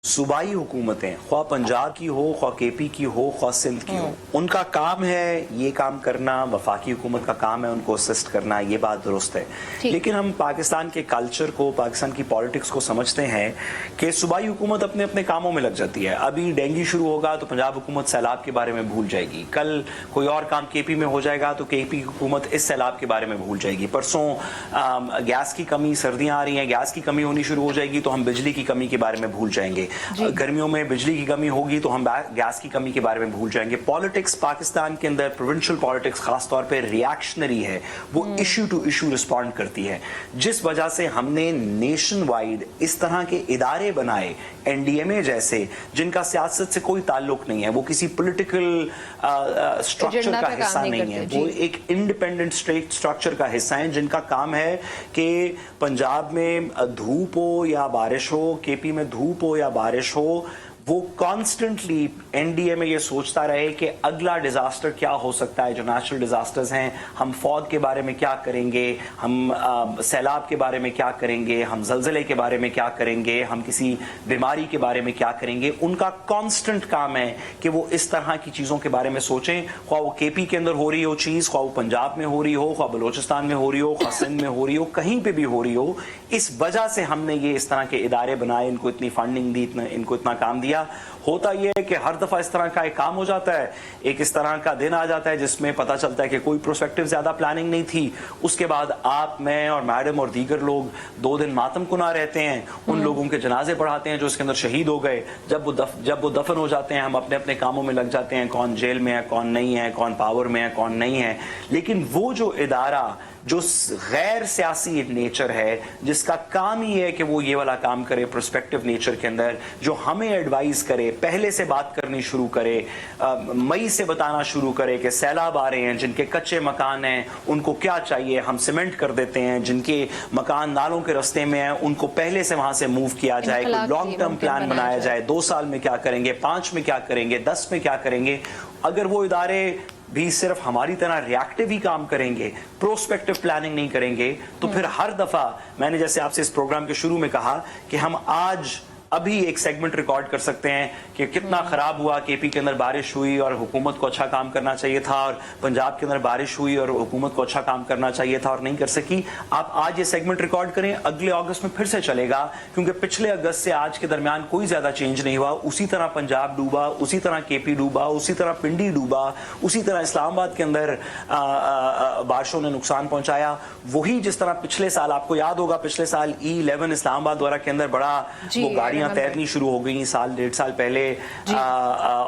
सूबाई हुकूमतें, ख्वा पंजाब की हो, ख्वा केपी की हो, ख्वा सिंध की हो, उनका काम है ये काम करना, वफाकी हुकूमत का काम है उनको असिस्ट करना, ये बात दुरुस्त है। लेकिन हम पाकिस्तान के कल्चर को, पाकिस्तान की पॉलिटिक्स को समझते हैं कि सूबाई हुकूमत अपने अपने कामों में लग जाती है। अभी डेंगू शुरू होगा तो पंजाब हुकूमत सैलाब के बारे में भूल जाएगी, कल कोई और काम केपी में हो जाएगा तो केपी हुकूमत इस सैलाब के बारे में भूल जाएगी, परसों गैस की कमी, सर्दियाँ आ रही हैं, गैस की कमी होनी शुरू हो जाएगी तो हम बिजली की कमी के बारे में भूल जाएंगे, गर्मियों में बिजली की कमी होगी तो हम गैस की कमी के बारे में भूल जाएंगे। पॉलिटिक्स पाकिस्तान के अंदर, प्रोविंशियल पॉलिटिक्स खासतौर पे रिएक्शनरी है, वो इशू टू इशू रिस्पॉन्ड करती है, जिस वजह से हमने नेशन वाइड इस तरह के इदारे बनाए, एनडीएमए जैसे, जिनका सियासत से कोई ताल्लुक नहीं है, वो किसी पॉलिटिकल स्ट्रक्चर का हिस्सा नहीं है, वो एक इंडिपेंडेंट स्टेट स्ट्रक्चर का हिस्सा है, जिनका काम है कि पंजाब में धूप हो या बारिश हो, केपी में धूप हो या बारिश हो, वो कॉन्स्टेंटली एनडीएमए ये सोचता रहे कि अगला डिजास्टर क्या हो सकता है, जो नेचुरल डिजास्टर्स हैं, हम फौग के बारे में क्या करेंगे, हम सैलाब के बारे में क्या करेंगे, हम जलजले के बारे में क्या करेंगे, हम किसी बीमारी के बारे में क्या करेंगे। उनका कांस्टेंट काम है कि वो इस तरह की चीजों के बारे में सोचें, ख्वा वो केपी के अंदर हो रही हो चीज, ख्वा वो पंजाब में हो रही हो, ख्वा बलोचिस्तान में हो रही हो, ख्वा सिंध में हो रही हो, कहीं पे भी हो रही हो। इस वजह से हमने ये इस तरह के इदारे बनाए, इनको इतनी फंडिंग दी, इनको इतना काम दिया। होता यह है कि हर दफा इस तरह का एक काम हो जाता है, एक इस तरह का दिन आ जाता है जिसमें पता चलता है कि कोई प्रोस्पेक्टिव ज्यादा प्लानिंग नहीं थी, उसके बाद आप, मैं और मैडम और दीगर लोग 2 दिन मातम कुना रहते हैं, उन लोगों के जनाजे पढ़ाते हैं जो इसके अंदर शहीद हो गए। जब वो दफन हो जाते हैं हम अपने अपने कामों में लग जाते हैं, कौन जेल में है, कौन नहीं है, कौन पावर में है, कौन नहीं है। लेकिन वो जो इदारा जो गैर सियासी नेचर है, जिसका काम ही है कि वो ये वाला काम करे प्रोस्पेक्टिव नेचर के अंदर, जो हमें एडवाइस करे, पहले से बात करनी शुरू करे, मई से बताना शुरू करे कि सैलाब आ रहे हैं, जिनके कच्चे मकान हैं उनको क्या चाहिए, हम सीमेंट कर देते हैं, जिनके मकान नालों के रास्ते में हैं उनको पहले से वहां से मूव किया जाए, कोई लॉन्ग टर्म प्लान बनाया जाए, 2 साल में क्या करेंगे, 5 में क्या करेंगे, 10 में क्या करेंगे। अगर वो इदारे भी सिर्फ हमारी तरह रिएक्टिव ही काम करेंगे, प्रोस्पेक्टिव प्लानिंग नहीं करेंगे, तो फिर हर दफा, मैंने जैसे आपसे इस प्रोग्राम के शुरू में कहा कि हम आज अभी एक सेगमेंट रिकॉर्ड कर सकते हैं कि कितना खराब हुआ, केपी के अंदर बारिश हुई और हुकूमत को अच्छा काम करना चाहिए था, और पंजाब के अंदर बारिश हुई और हुकूमत को अच्छा काम करना चाहिए था और नहीं कर सकी। आप आज ये सेगमेंट रिकॉर्ड करें, अगले अगस्त में फिर से चलेगा, क्योंकि पिछले अगस्त से आज के दरमियान कोई ज्यादा चेंज नहीं हुआ। उसी तरह पंजाब डूबा, उसी तरह केपी डूबा, उसी तरह पिंडी डूबा, उसी तरह इस्लामाबाद के अंदर बारिशों ने नुकसान पहुंचाया। वही जिस तरह पिछले साल, आपको याद होगा, पिछले साल E11 इस्लामाबाद द्वारा के अंदर बड़ा वो गाड़ियां तैरनी शुरू हो गई साल डेढ़ साल पहले,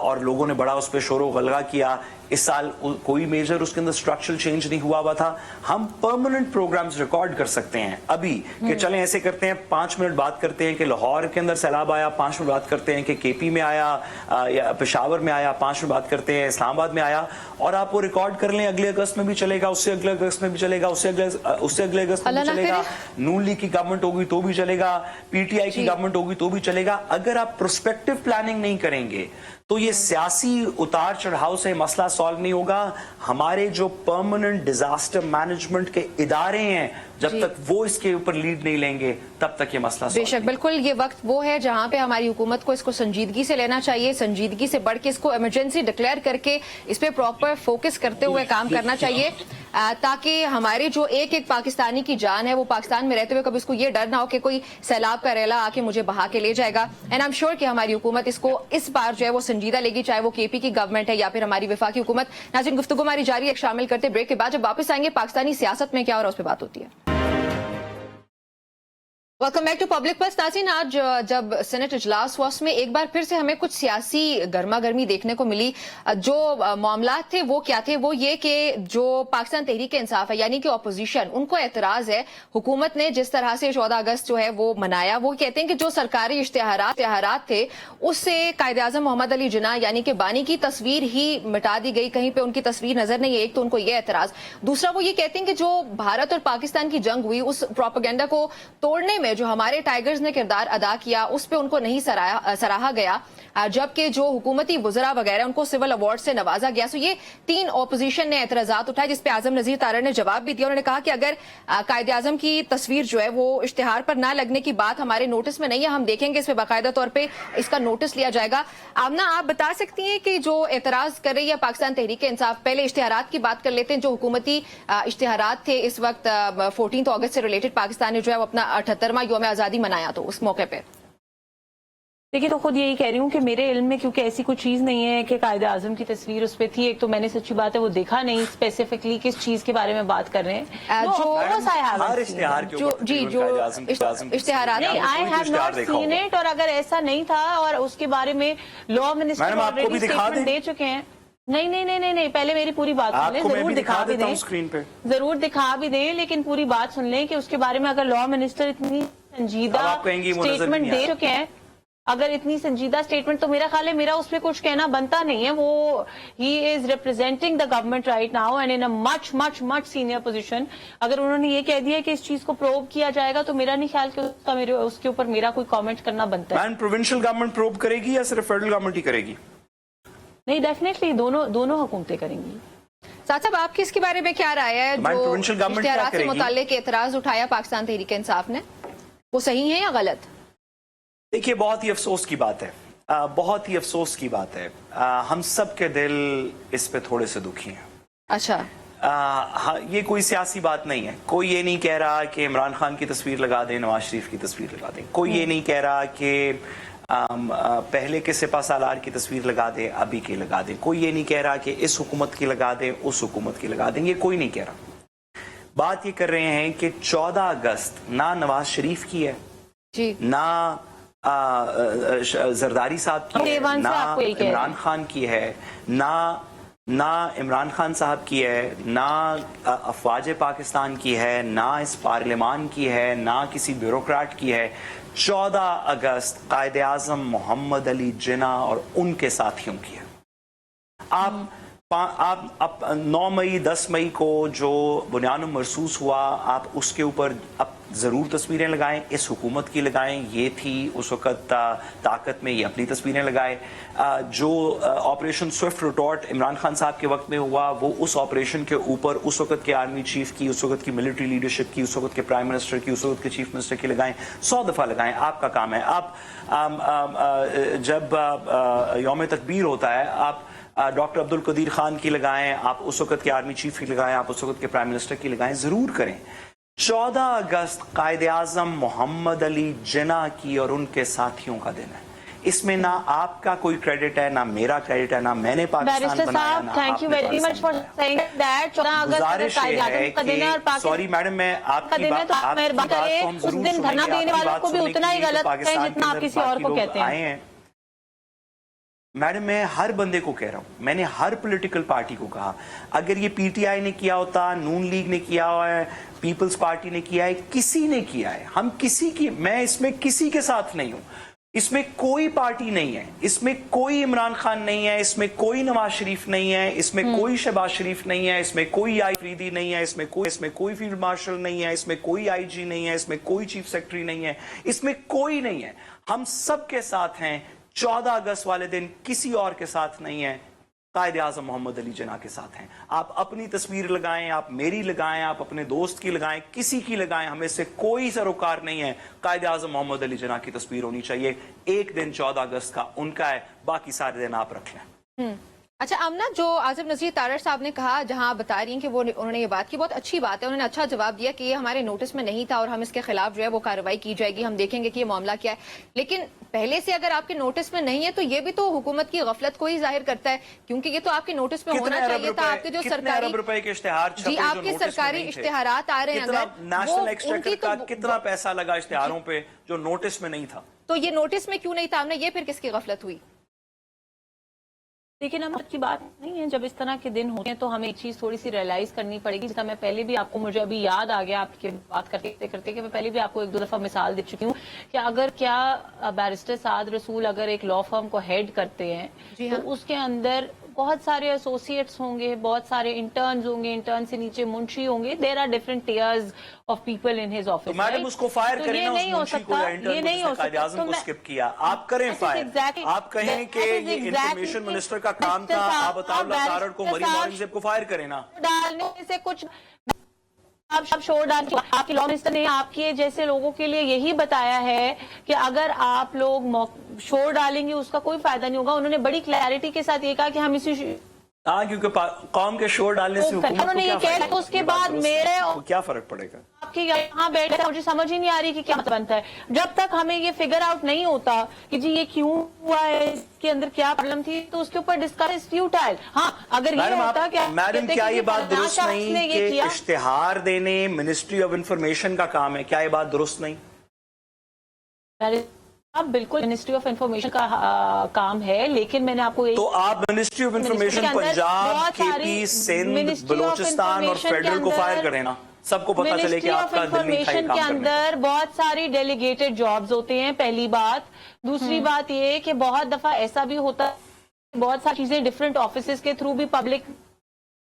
और लोगों ने बड़ा उस पर शोर गलगा किया। इस साल कोई मेजर उसके अंदर स्ट्रक्चरल चेंज नहीं हुआ था। हम परमानेंट प्रोग्राम्स रिकॉर्ड कर सकते हैं अभी कि चलें ऐसे करते हैं, 5 मिनट बात करते हैं कि लाहौर के अंदर सैलाब आया, 5 मिनट बात करते हैं कि केपी में आया या पेशावर में आया, 5 मिनट बात करते हैं इस्लामाबाद में आया, और आप वो रिकॉर्ड कर लें। अगले अगस्त में भी चलेगा, उससे अगले अगस्त में भी चलेगा, उससे अगले अगस्त में भी चलेगा। नून लीग की गवर्नमेंट होगी तो भी चलेगा, पीटीआई की गवर्नमेंट होगी तो भी चलेगा। अगर आप प्रोस्पेक्टिव प्लानिंग नहीं करेंगे तो ये सियासी उतार चढ़ाव से मसला सॉल्व नहीं होगा। हमारे जो परमानेंट डिजास्टर मैनेजमेंट के इदारे हैं, जब तक वो इसके ऊपर लीड नहीं लेंगे तब तक ये मसला बेशक बिल्कुल ये वक्त वो है जहां पे हमारी हुकूमत को इसको संजीदगी से लेना चाहिए, संजीदगी से बढ़ के इसको इमरजेंसी डिक्लेयर करके इस पे प्रॉपर फोकस करते हुए काम करना चाहिए, ताकि हमारे जो एक एक पाकिस्तानी की जान है वो पाकिस्तान में रहते हुए कभी इसको ये डर ना हो कि कोई सैलाब का रेला आके मुझे बहा के ले जाएगा। एंड आई एम श्योर कि हमारी हुकूमत इसको इस बार जो है वो संजीदा लेगी, चाहे वो केपी की गवर्नमेंट है या फिर हमारी वफाकी हुकूमत। नाज़रीन, गुफ्तगू हमारी जारी है, शामिल करते ब्रेक के बाद। जब वापस आएंगे पाकिस्तानी सियासत में क्या हो रहा है उस पर बात होती है। Welcome back to public pulse. नाज़रीन, आज जब सेनेट इजलास हुआ उसमें एक बार फिर से हमें कुछ सियासी गर्मा गर्मी देखने को मिली। जो मामला थे वो क्या थे, वो ये कि जो पाकिस्तान तहरीक इंसाफ है यानी कि अपोजिशन, उनको एतराज है हुकूमत ने जिस तरह से 14 अगस्त जो है वो मनाया। वो कहते हैं कि जो सरकारी इश्तिहारात थे उससे कायदे आज़म मोहम्मद अली जिन्ना यानी कि बानी की तस्वीर ही मिटा दी गई, कहीं पे उनकी तस्वीर नजर नहीं है। एक तो उनको ये एतराज, दूसरा वो ये कहते हैं कि जो भारत और पाकिस्तान की जंग हुई उस प्रोपेगेंडा को तोड़ने में जो हमारे टाइगर्स ने किरदार अदा किया उस पे उनको नहीं सराहा गया, जबकि जो हुकूमती वज़रा वगैरह उनको सिविल अवार्ड से नवाजा गया। सो ये 3 ऑपोजिशन ने एतराजात उठाए, जिसपे आजम नजीर तारड़ ने जवाब भी दिया। उन्होंने कहा कि अगर कायदे आजम की तस्वीर जो है वो इश्तिहार पर ना लगने की बात हमारे नोटिस में नहीं है, हम देखेंगे इस पे बाकायदा तौर पर इसका नोटिस लिया जाएगा। आमना, आप बता सकती हैं कि जो एतराज कर रही है पाकिस्तान तहरीक इंसाफ, पहले इश्तिहारात की बात कर लेते हैं। जो हुकूमती इश्तिहारात थे इस वक्त 14 अगस्त से रिलेटेड पाकिस्तान ने जो है वो अपना 78वां यौम आज़ादी मनाया, तो उस मौके पर देखिए, तो खुद यही कह रही हूँ कि मेरे इल्म में क्योंकि ऐसी कोई चीज नहीं है कि कायदे आजम की तस्वीर उस पर थी। एक तो मैंने सच्ची बात है वो देखा नहीं स्पेसिफिकली किस चीज के बारे में बात कर रहे हैं। I have not seen it, और अगर ऐसा नहीं था और उसके बारे में लॉ मिनिस्टर ऑलरेडी स्टेटमेंट दे चुके हैं। नहीं, पहले मेरी पूरी बात सुन लें, जरूर दिखा भी दें, स्क्रीन पे जरूर दिखा भी दें, लेकिन पूरी बात सुन लें कि उसके बारे में अगर लॉ मिनिस्टर इतनी संजीदा स्टेटमेंट दे चुके हैं, अगर इतनी संजीदा स्टेटमेंट, तो मेरा ख्याल है मेरा उस पर कुछ कहना बनता नहीं है। वो he is representing the government right now and in a much much much senior position. अगर उन्होंने ये कह दिया कि इस चीज को प्रोब किया जाएगा तो मेरा नहीं ख्याल कि उसके ऊपर मेरा कोई कमेंट करना बनता है। प्रोविंशियल गवर्नमेंट प्रोब करेगी या सिर्फ फेडरल गवर्नमेंट ही करेगी? नहीं, डेफिनेटली दोनों हुकूमतें करेंगी। साथ साहब, आपकी इसके बारे में क्या राय है? जो इश्तिहारात से मुताल्लिक एतराज उठाया पाकिस्तान तहरीक इंसाफ ने, वो सही है या गलत? देखिए, बहुत ही अफसोस की बात है, बहुत ही अफसोस की बात है। हम सब के दिल इस पे थोड़े से दुखी हैं। अच्छा, हाँ, ये कोई सियासी बात नहीं है। कोई ये नहीं कह रहा कि इमरान खान की तस्वीर लगा दें, नवाज शरीफ की तस्वीर लगा दें। कोई ये नहीं कह रहा कि पहले के सिपा सालार की तस्वीर लगा दें, अभी की लगा दें। कोई ये नहीं कह रहा कि इस हुकूमत की लगा दें, उस हुकूमत की लगा दें। ये कोई नहीं कह रहा। बात ये कर रहे हैं कि 14 अगस्त ना नवाज शरीफ की है जी, ना जरदारी साहब की है, ना इमरान खान की है, ना इमरान खान साहब की है, ना अफवाज पाकिस्तान की है, ना इस पार्लियामान की है, ना किसी ब्यूरोक्रेट की है। 14 अगस्त कायदे आज़म मोहम्मद अली जिन्ना और उनके साथियों की है। आप आप 9 मई 10 मई को जो बुनियाद महसूस हुआ, आप उसके ऊपर अब ज़रूर तस्वीरें लगाएं, इस हुकूमत की लगाएं, ये थी उस वक़्त ताकत में, ये अपनी तस्वीरें लगाएं। जो operation Swift retort Imran Khan साहब के वक्त में हुआ, वो उस ऑपरेशन के ऊपर उस वक़्त के आर्मी चीफ की, उस वक़्त की मिलिट्री लीडरशिप की, उस वक़्त के प्राइम मिनिस्टर की, उस वक़्त के चीफ मिनिस्टर की लगाएं, 100 दफ़ा लगाएं, आपका काम है। आप जब यौम तकबीर होता है, आप डॉक्टर अब्दुल कदीर खान की लगाएं, आप उस वक़्त के आर्मी चीफ की लगाएं, आप उस वक़्त के प्राइम मिनिस्टर की लगाएं, ज़रूर करें। 14 अगस्त कायद-ए-आज़म मोहम्मद अली जिन्ना की और उनके साथियों का दिन है। इसमें ना आपका कोई क्रेडिट है, ना मेरा क्रेडिट है, ना मैंने पाकिस्तान बनाया, ना thank you very much for saying that. 14 अगस्त का दिन है और सॉरी मैडम, मैं आपकी बात को हम उस जरूर दिन धरना देने वालों को भी उतना ही गलत है जितना आप किसी और को कहते हैं। मैडम, मैं हर बंदे को कह रहा हूं, मैंने हर पॉलिटिकल पार्टी को कहा, अगर ये पीटीआई ने किया होता, नून लीग ने किया है, पीपल्स पार्टी ने किया है, किसी ने किया है, हम किसी की, मैं इसमें किसी के साथ नहीं हूं, इसमें कोई पार्टी नहीं है, इसमें कोई इमरान खान नहीं है, इसमें कोई नवाज शरीफ नहीं है, इसमें कोई शहबाज शरीफ नहीं है, इसमें कोई आफरीदी नहीं है, इसमें कोई फील्ड मार्शल नहीं है, इसमें कोई आईजी नहीं है, इसमें कोई चीफ सेक्रेटरी नहीं है, इसमें कोई नहीं है। हम सब के साथ हैं। 14 अगस्त वाले दिन किसी और के साथ नहीं है, कायद-ए-आज़म मोहम्मद अली जिन्ना के साथ हैं। आप अपनी तस्वीर लगाएं, आप मेरी लगाएं, आप अपने दोस्त की लगाएं, किसी की लगाएं, हमें से कोई सरोकार नहीं है। कायद-ए-आज़म मोहम्मद अली जिन्ना की तस्वीर होनी चाहिए। एक दिन 14 अगस्त का उनका है, बाकी सारे दिन आप रख लें। अच्छा आमना, जो आसिफ नज़ीर तारड़ साहब ने कहा, जहां आप बता रही हैं कि वो उन्होंने ये बात की, बहुत अच्छी बात है, उन्होंने अच्छा जवाब दिया कि ये हमारे नोटिस में नहीं था और हम इसके खिलाफ जो है वो कार्रवाई की जाएगी, हम देखेंगे कि ये मामला क्या है। लेकिन पहले से अगर आपके नोटिस में नहीं है तो ये भी तो हुकूमत की गफलत को ही जाहिर करता है, क्योंकि ये तो आपके नोटिस में होना चाहिए था। आपके जो सरकारी रुपए के इश्तेहार जी, आपके सरकारी इश्तेहारात आ रहे हैं, अगर नेशनल एक्सचेकर का कितना पैसा लगा इश्तेहारों पे जो नोटिस में नहीं था, तो ये नोटिस में क्यों नहीं था? हमने ये फिर किसकी गफलत हुई? लेकिन हम अच्छी बात नहीं है, जब इस तरह के दिन होते हैं तो हमें एक चीज थोड़ी सी रियलाइज करनी पड़ेगी। जितना मैं पहले भी आपको, मुझे अभी याद आ गया आपकी बात करते करते कि मैं पहले भी आपको 1-2 दफा मिसाल दे चुकी हूँ कि अगर बैरिस्टर साद रसूल अगर एक लॉ फर्म को हेड करते हैं तो उसके अंदर बहुत सारे एसोसिएट्स होंगे, बहुत सारे इंटर्न्स होंगे, इंटर्न से नीचे मुंशी होंगे, there are different tiers of people in his office. तो मैडम उसको फायर करें ना, उस मुंशी को या इंटर्न को जिसने कायद-ए-आज़म को स्किप किया, आप करें फायर। आप कहें कि ये इंफॉर्मेशन मिनिस्टर का काम था, आप अताउल्लाह तारड़ को, मरीम औरंगजेब को फायर करें ना। डालने से कुछ आप शोर डाल, आपके लॉ मिनिस्टर ने आपके जैसे लोगों के लिए यही बताया है कि अगर आप लोग शोर डालेंगे उसका कोई फायदा नहीं होगा। उन्होंने बड़ी क्लैरिटी के साथ ये कहा कि हम इसी, हाँ, क्योंकि कौम के शोर डालने से उन्होंने ये कहा। तो उसके बाद मेरे क्या फर्क पड़ेगा? आपके यहाँ बैठे, मुझे समझ ही नहीं आ रही कि क्या मतलब बनता है। जब तक हमें ये फिगर आउट नहीं होता कि जी ये क्यों हुआ है, इसके अंदर क्या प्रॉब्लम थी, तो उसके ऊपर डिस्कस फ्यूटाइल। हाँ, अगर ये होता कि मैडम क्या ये बात दुरुस्त नहीं कि इश्तिहार देने मिनिस्ट्री ऑफ इंफॉर्मेशन का काम है? क्या ये बात दुरुस्त नहीं? अब बिल्कुल मिनिस्ट्री ऑफ इंफॉर्मेशन का काम है, लेकिन मैंने आपको तो आप ministry of information Punjab, KP, Sindh, Balochistan और फेडरल को फायर करें ना, सबको पता चले कि आपका इंफॉर्मेशन के अंदर बहुत सारी डेलीगेटेड जॉब्स होते हैं, पहली बात। दूसरी बात ये कि बहुत दफा ऐसा भी होता है, बहुत सारी चीजें डिफरेंट ऑफिसेज के थ्रू भी पब्लिक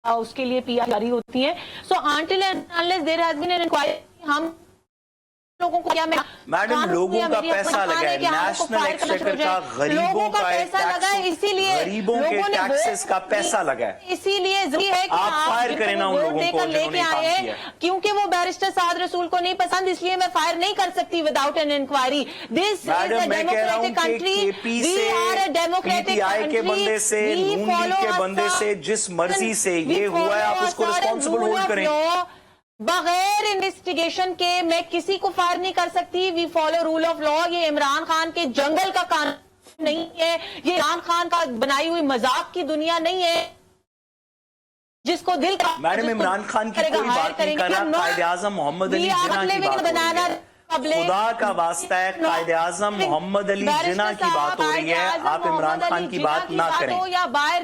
उसके लिए पीआर जारी होती है। So until and unless there has been an inquiry, हम लोगों को क्या, मैडम लोगों का पैसा लगा है, नेशनल एक्सचेकर का, गरीबों का पैसा लगा है, इसीलिए गरीबों के टैक्सेस का पैसा लगा है, इसीलिए जरूरी है कि आप फायर करें ना उन लोगों को लेके आए हैं। क्योंकि वो बैरिस्टर साद रसूल को नहीं पसंद, इसलिए मैं फायर नहीं कर सकती without an inquiry. This is a democratic country, we are a democratic country. के बंदे से, नून लीग के बंदे से, जिस मर्जी से ये हुआ है, आप उसको रिस्पॉन्सिबल होल्ड करें। बगैर इन्वेस्टिगेशन के मैं किसी को फायर नहीं कर सकती। We follow rule of law. ये इमरान खान के जंगल का कानून नहीं है, ये इमरान खान का बनाई हुई मजाक की दुनिया नहीं है जिसको दिल का। मैडम इमरान खान की कोई बात नहीं कर रहा, कायद-ए-आज़म मोहम्मद अली जिन्ना की बात हो रही है। خدا کا واسطہ ہے قائد اعظم محمد علی جناح کی بات ہو رہی ہے, آپ عمران خان کی بات نہ کریں.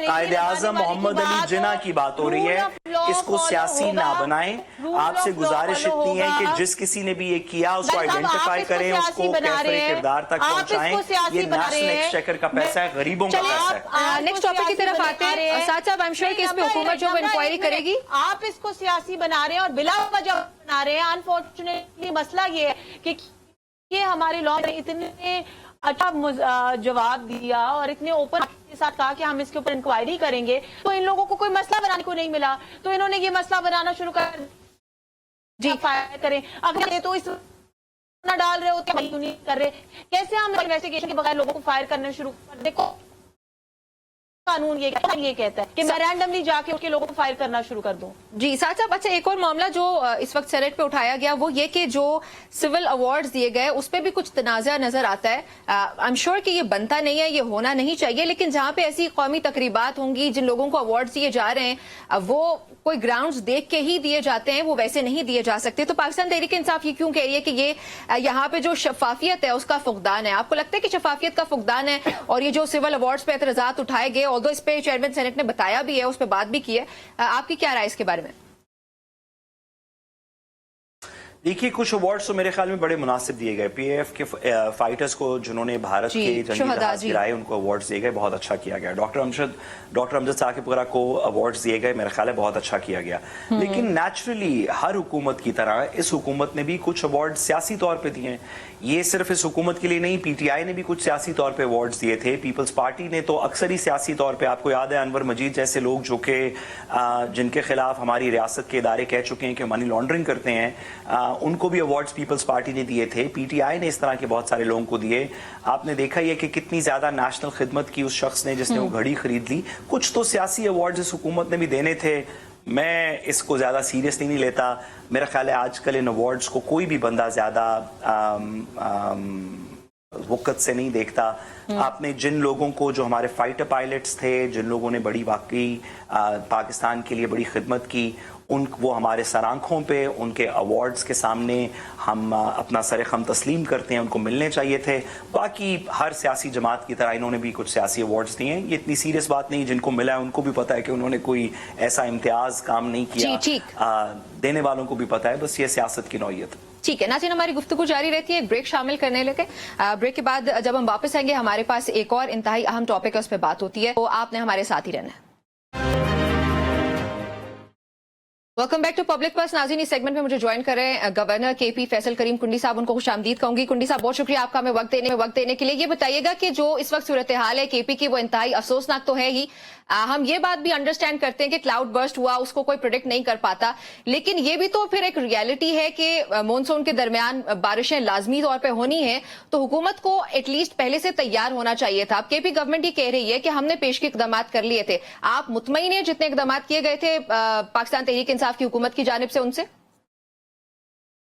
قائد اعظم محمد علی جناح کی بات ہو رہی ہے, اس کو سیاسی نہ بنائیں. آپ سے گزارش اتنی ہے کہ جس کسی نے بھی یہ کیا اس کو آئیڈینٹیفائی کریں, اس کو کیفر کردار تک پہنچائیں. یہ نیشنل ایکسچیکر کا پیسہ ہے, غریبوں کا پیسہ ہے. نیکسٹ ٹاپک کی طرف آتے ہیں. ساتھ صاحب I'm sure کہ اس پہ حکومت جو انکوائری کرے گی. آپ اس کو سیاسی بنا رہے ہیں اور بلا وجہ بنا رہے ہیں. انفارچونیٹلی مسئلہ یہ ہے کہ یہ ہمارے لا نے اتنے اچھا جواب دیا اور اتنے اوپن کے ساتھ کہا کہ ہم اس کے اوپر انکوائری کریں گے, تو ان لوگوں کو کوئی مسئلہ بنانے کو نہیں ملا, تو انہوں نے یہ مسئلہ بنانا شروع کر جی فائر کریں. اگر یہ تو اس نہ ڈال رہے ہوتے ہیں نہیں کر رہے, کیسے ہم انویسٹیگیشن کے بغیر لوگوں کو فائر کرنا شروع کر. دیکھو قانون یہ کہتا ہے کہ میں رینڈملی جا کے لوگوں کو فائر کرنا شروع کر دوں. جی ساتھ صاحب, اچھا ایک اور معاملہ جو اس وقت سینیٹ پہ اٹھایا گیا وہ یہ کہ جو سول ایوارڈز دیے گئے اس پہ بھی کچھ تنازع نظر آتا ہے. I'm sure کہ یہ بنتا نہیں ہے, یہ ہونا نہیں چاہیے, لیکن جہاں پہ ایسی قومی تقریبات ہوں گی جن لوگوں کو ایوارڈز دیے جا رہے ہیں وہ کوئی گراؤنڈز دیکھ کے ہی دیے جاتے ہیں, وہ ویسے نہیں دیے جا سکتے. تو پاکستان تحریک انصاف یہ کیوں کہہ رہی ہے کہ یہ یہاں پہ جو شفافیت ہے اس کا فقدان ہے؟ آپ کو لگتا ہے کہ شفافیت کا فقدان ہے؟ اور یہ جو سول ایوارڈز پہ اعتراضات اٹھائے گئے, آلدو اس پہ چیئرمین سینیٹ نے بتایا بھی ہے, اس پہ بات بھی کی ہے, آپ کی کیا رائے اس کے بارے میں؟ دیکھیے کچھ ایوارڈز تو میرے خیال میں بڑے مناسب دیے گئے. پی اے ایف کے فائٹرز کو جنہوں نے بھارت کے جنگی جہاز گرائے ان کو ایوارڈز دیے گئے, بہت اچھا کیا گیا. ڈاکٹر امجد ثاقب وغیرہ کو ایوارڈز دیے گئے, میرا خیال ہے بہت اچھا کیا گیا. لیکن نیچرلی ہر حکومت کی طرح اس حکومت نے بھی کچھ ایوارڈ سیاسی طور پہ دیے ہیں. یہ صرف اس حکومت کے لیے نہیں, پی ٹی آئی نے بھی کچھ سیاسی طور پہ ایوارڈز دیے تھے. پیپلز پارٹی نے تو اکثر ہی سیاسی طور پہ, آپ کو یاد ہے انور مجید جیسے لوگ جو کہ جن کے خلاف ہماری ریاست کے ادارے کہہ چکے ہیں کہ منی لانڈرنگ کرتے ہیں, ان کو بھی ایوارڈز پیپلز پارٹی نے دیے تھے. پی ٹی آئی نے اس طرح کے بہت سارے لوگوں کو دیے. آپ نے دیکھا یہ کہ کتنی زیادہ نیشنل خدمت کی اس شخص نے جس نے وہ گھڑی خرید لی. کچھ تو سیاسی ایوارڈز اس حکومت نے بھی دینے تھے. میں اس کو زیادہ سیریسلی نہیں لیتا. میرا خیال ہے آج کل ان ایوارڈز کو کوئی بھی بندہ زیادہ وقت سے نہیں دیکھتا. آپ نے جن لوگوں کو, جو ہمارے فائٹر پائلٹس تھے, جن لوگوں نے بڑی واقعی پاکستان کے لیے بڑی خدمت کی, وہ ہمارے سر آنکھوں پہ ان کے ایوارڈز کے سامنے ہم اپنا سر خم تسلیم کرتے ہیں, ان کو ملنے چاہیے تھے. باقی ہر سیاسی جماعت کی طرح انہوں نے بھی کچھ سیاسی ایوارڈز دیے ہیں. یہ اتنی سیریس بات نہیں, جن کو ملا ہے ان کو بھی پتا ہے کہ انہوں نے کوئی ایسا امتیاز کام نہیں کیا. دینے والوں کو بھی پتا ہے, بس یہ سیاست کی نوعیت. ٹھیک ہے ناظرین, ہماری گفتگو جاری رہتی ہے, ایک بریک شامل کرنے لگے. بریک کے بعد جب ہم واپس آئیں گے ہمارے پاس ایک اور انتہائی اہم ٹاپک ہے, اس پہ بات ہوتی ہے, تو آپ نے ہمارے ساتھ ہی رہنا ہے. Welcome back to public pulse. ناظرین اس سیگمنٹ میں مجھے جوائن کر رہے ہیں گورنر کے پی فیصل کریم کنڈی صاحب, ان کو خوش آمدید کہوں گی. کنڈی صاحب بہت شکریہ آپ کا ہمیں وقت دینے کے لیے. یہ بتائیے گا کہ جو اس وقت صورتحال ہے کے پی کی وہ انتہائی افسوسناک تو ہے ہی. ہم یہ بات بھی انڈرسٹینڈ کرتے ہیں کہ کلاؤڈ برسٹ ہوا, اس کو کوئی پریڈکٹ نہیں کر پاتا, لیکن یہ بھی تو پھر ایک ریالٹی ہے کہ مونسون کے درمیان بارشیں لازمی طور پہ ہونی ہیں, تو حکومت کو ایٹ لیسٹ پہلے سے تیار ہونا چاہیے تھا. اب کے پی گورنمنٹ یہ کہہ رہی ہے کہ ہم نے پیشگی اقدامات کر لیے تھے. آپ مطمئن ہیں جتنے اقدامات کیے گئے تھے پاکستان تحریک انصاف کی حکومت کی جانب سے ان سے؟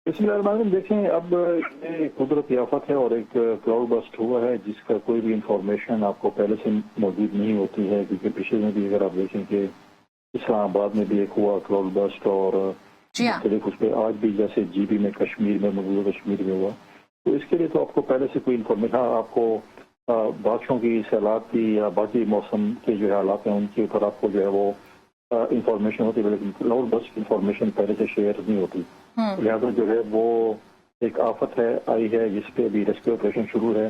بسم اللہ الرحمن الرحیم. دیکھیں اب یہ قدرتی آفت ہے اور ایک کلاؤڈ برسٹ ہوا ہے جس کا کوئی بھی انفارمیشن آپ کو پہلے سے موجود نہیں ہوتی ہے, کیونکہ پچھلے میں بھی اگر آپ دیکھیں کہ اسلام آباد میں بھی ایک ہوا کلاؤڈ برسٹ, اور مختلف اس پہ آج بھی جیسے جی بی میں کشمیر میں مقبوضہ کشمیر میں ہوا. تو اس کے لیے تو آپ کو پہلے سے کوئی انفارمیشن, آپ کو بارشوں کی, سیلاب کی یا باقی موسم کے جو حالات ہیں ان کے اوپر آپ کو جو ہے وہ انفارمیشن ہوتی ہے, لیکن کلاؤڈ برسٹ کی انفارمیشن پہلے سے شیئر نہیں ہوتی. لہٰذا جو ہے وہ ایک آفت ہے آئی ہے جس پہ ابھی ریسکیو آپریشن شروع ہے.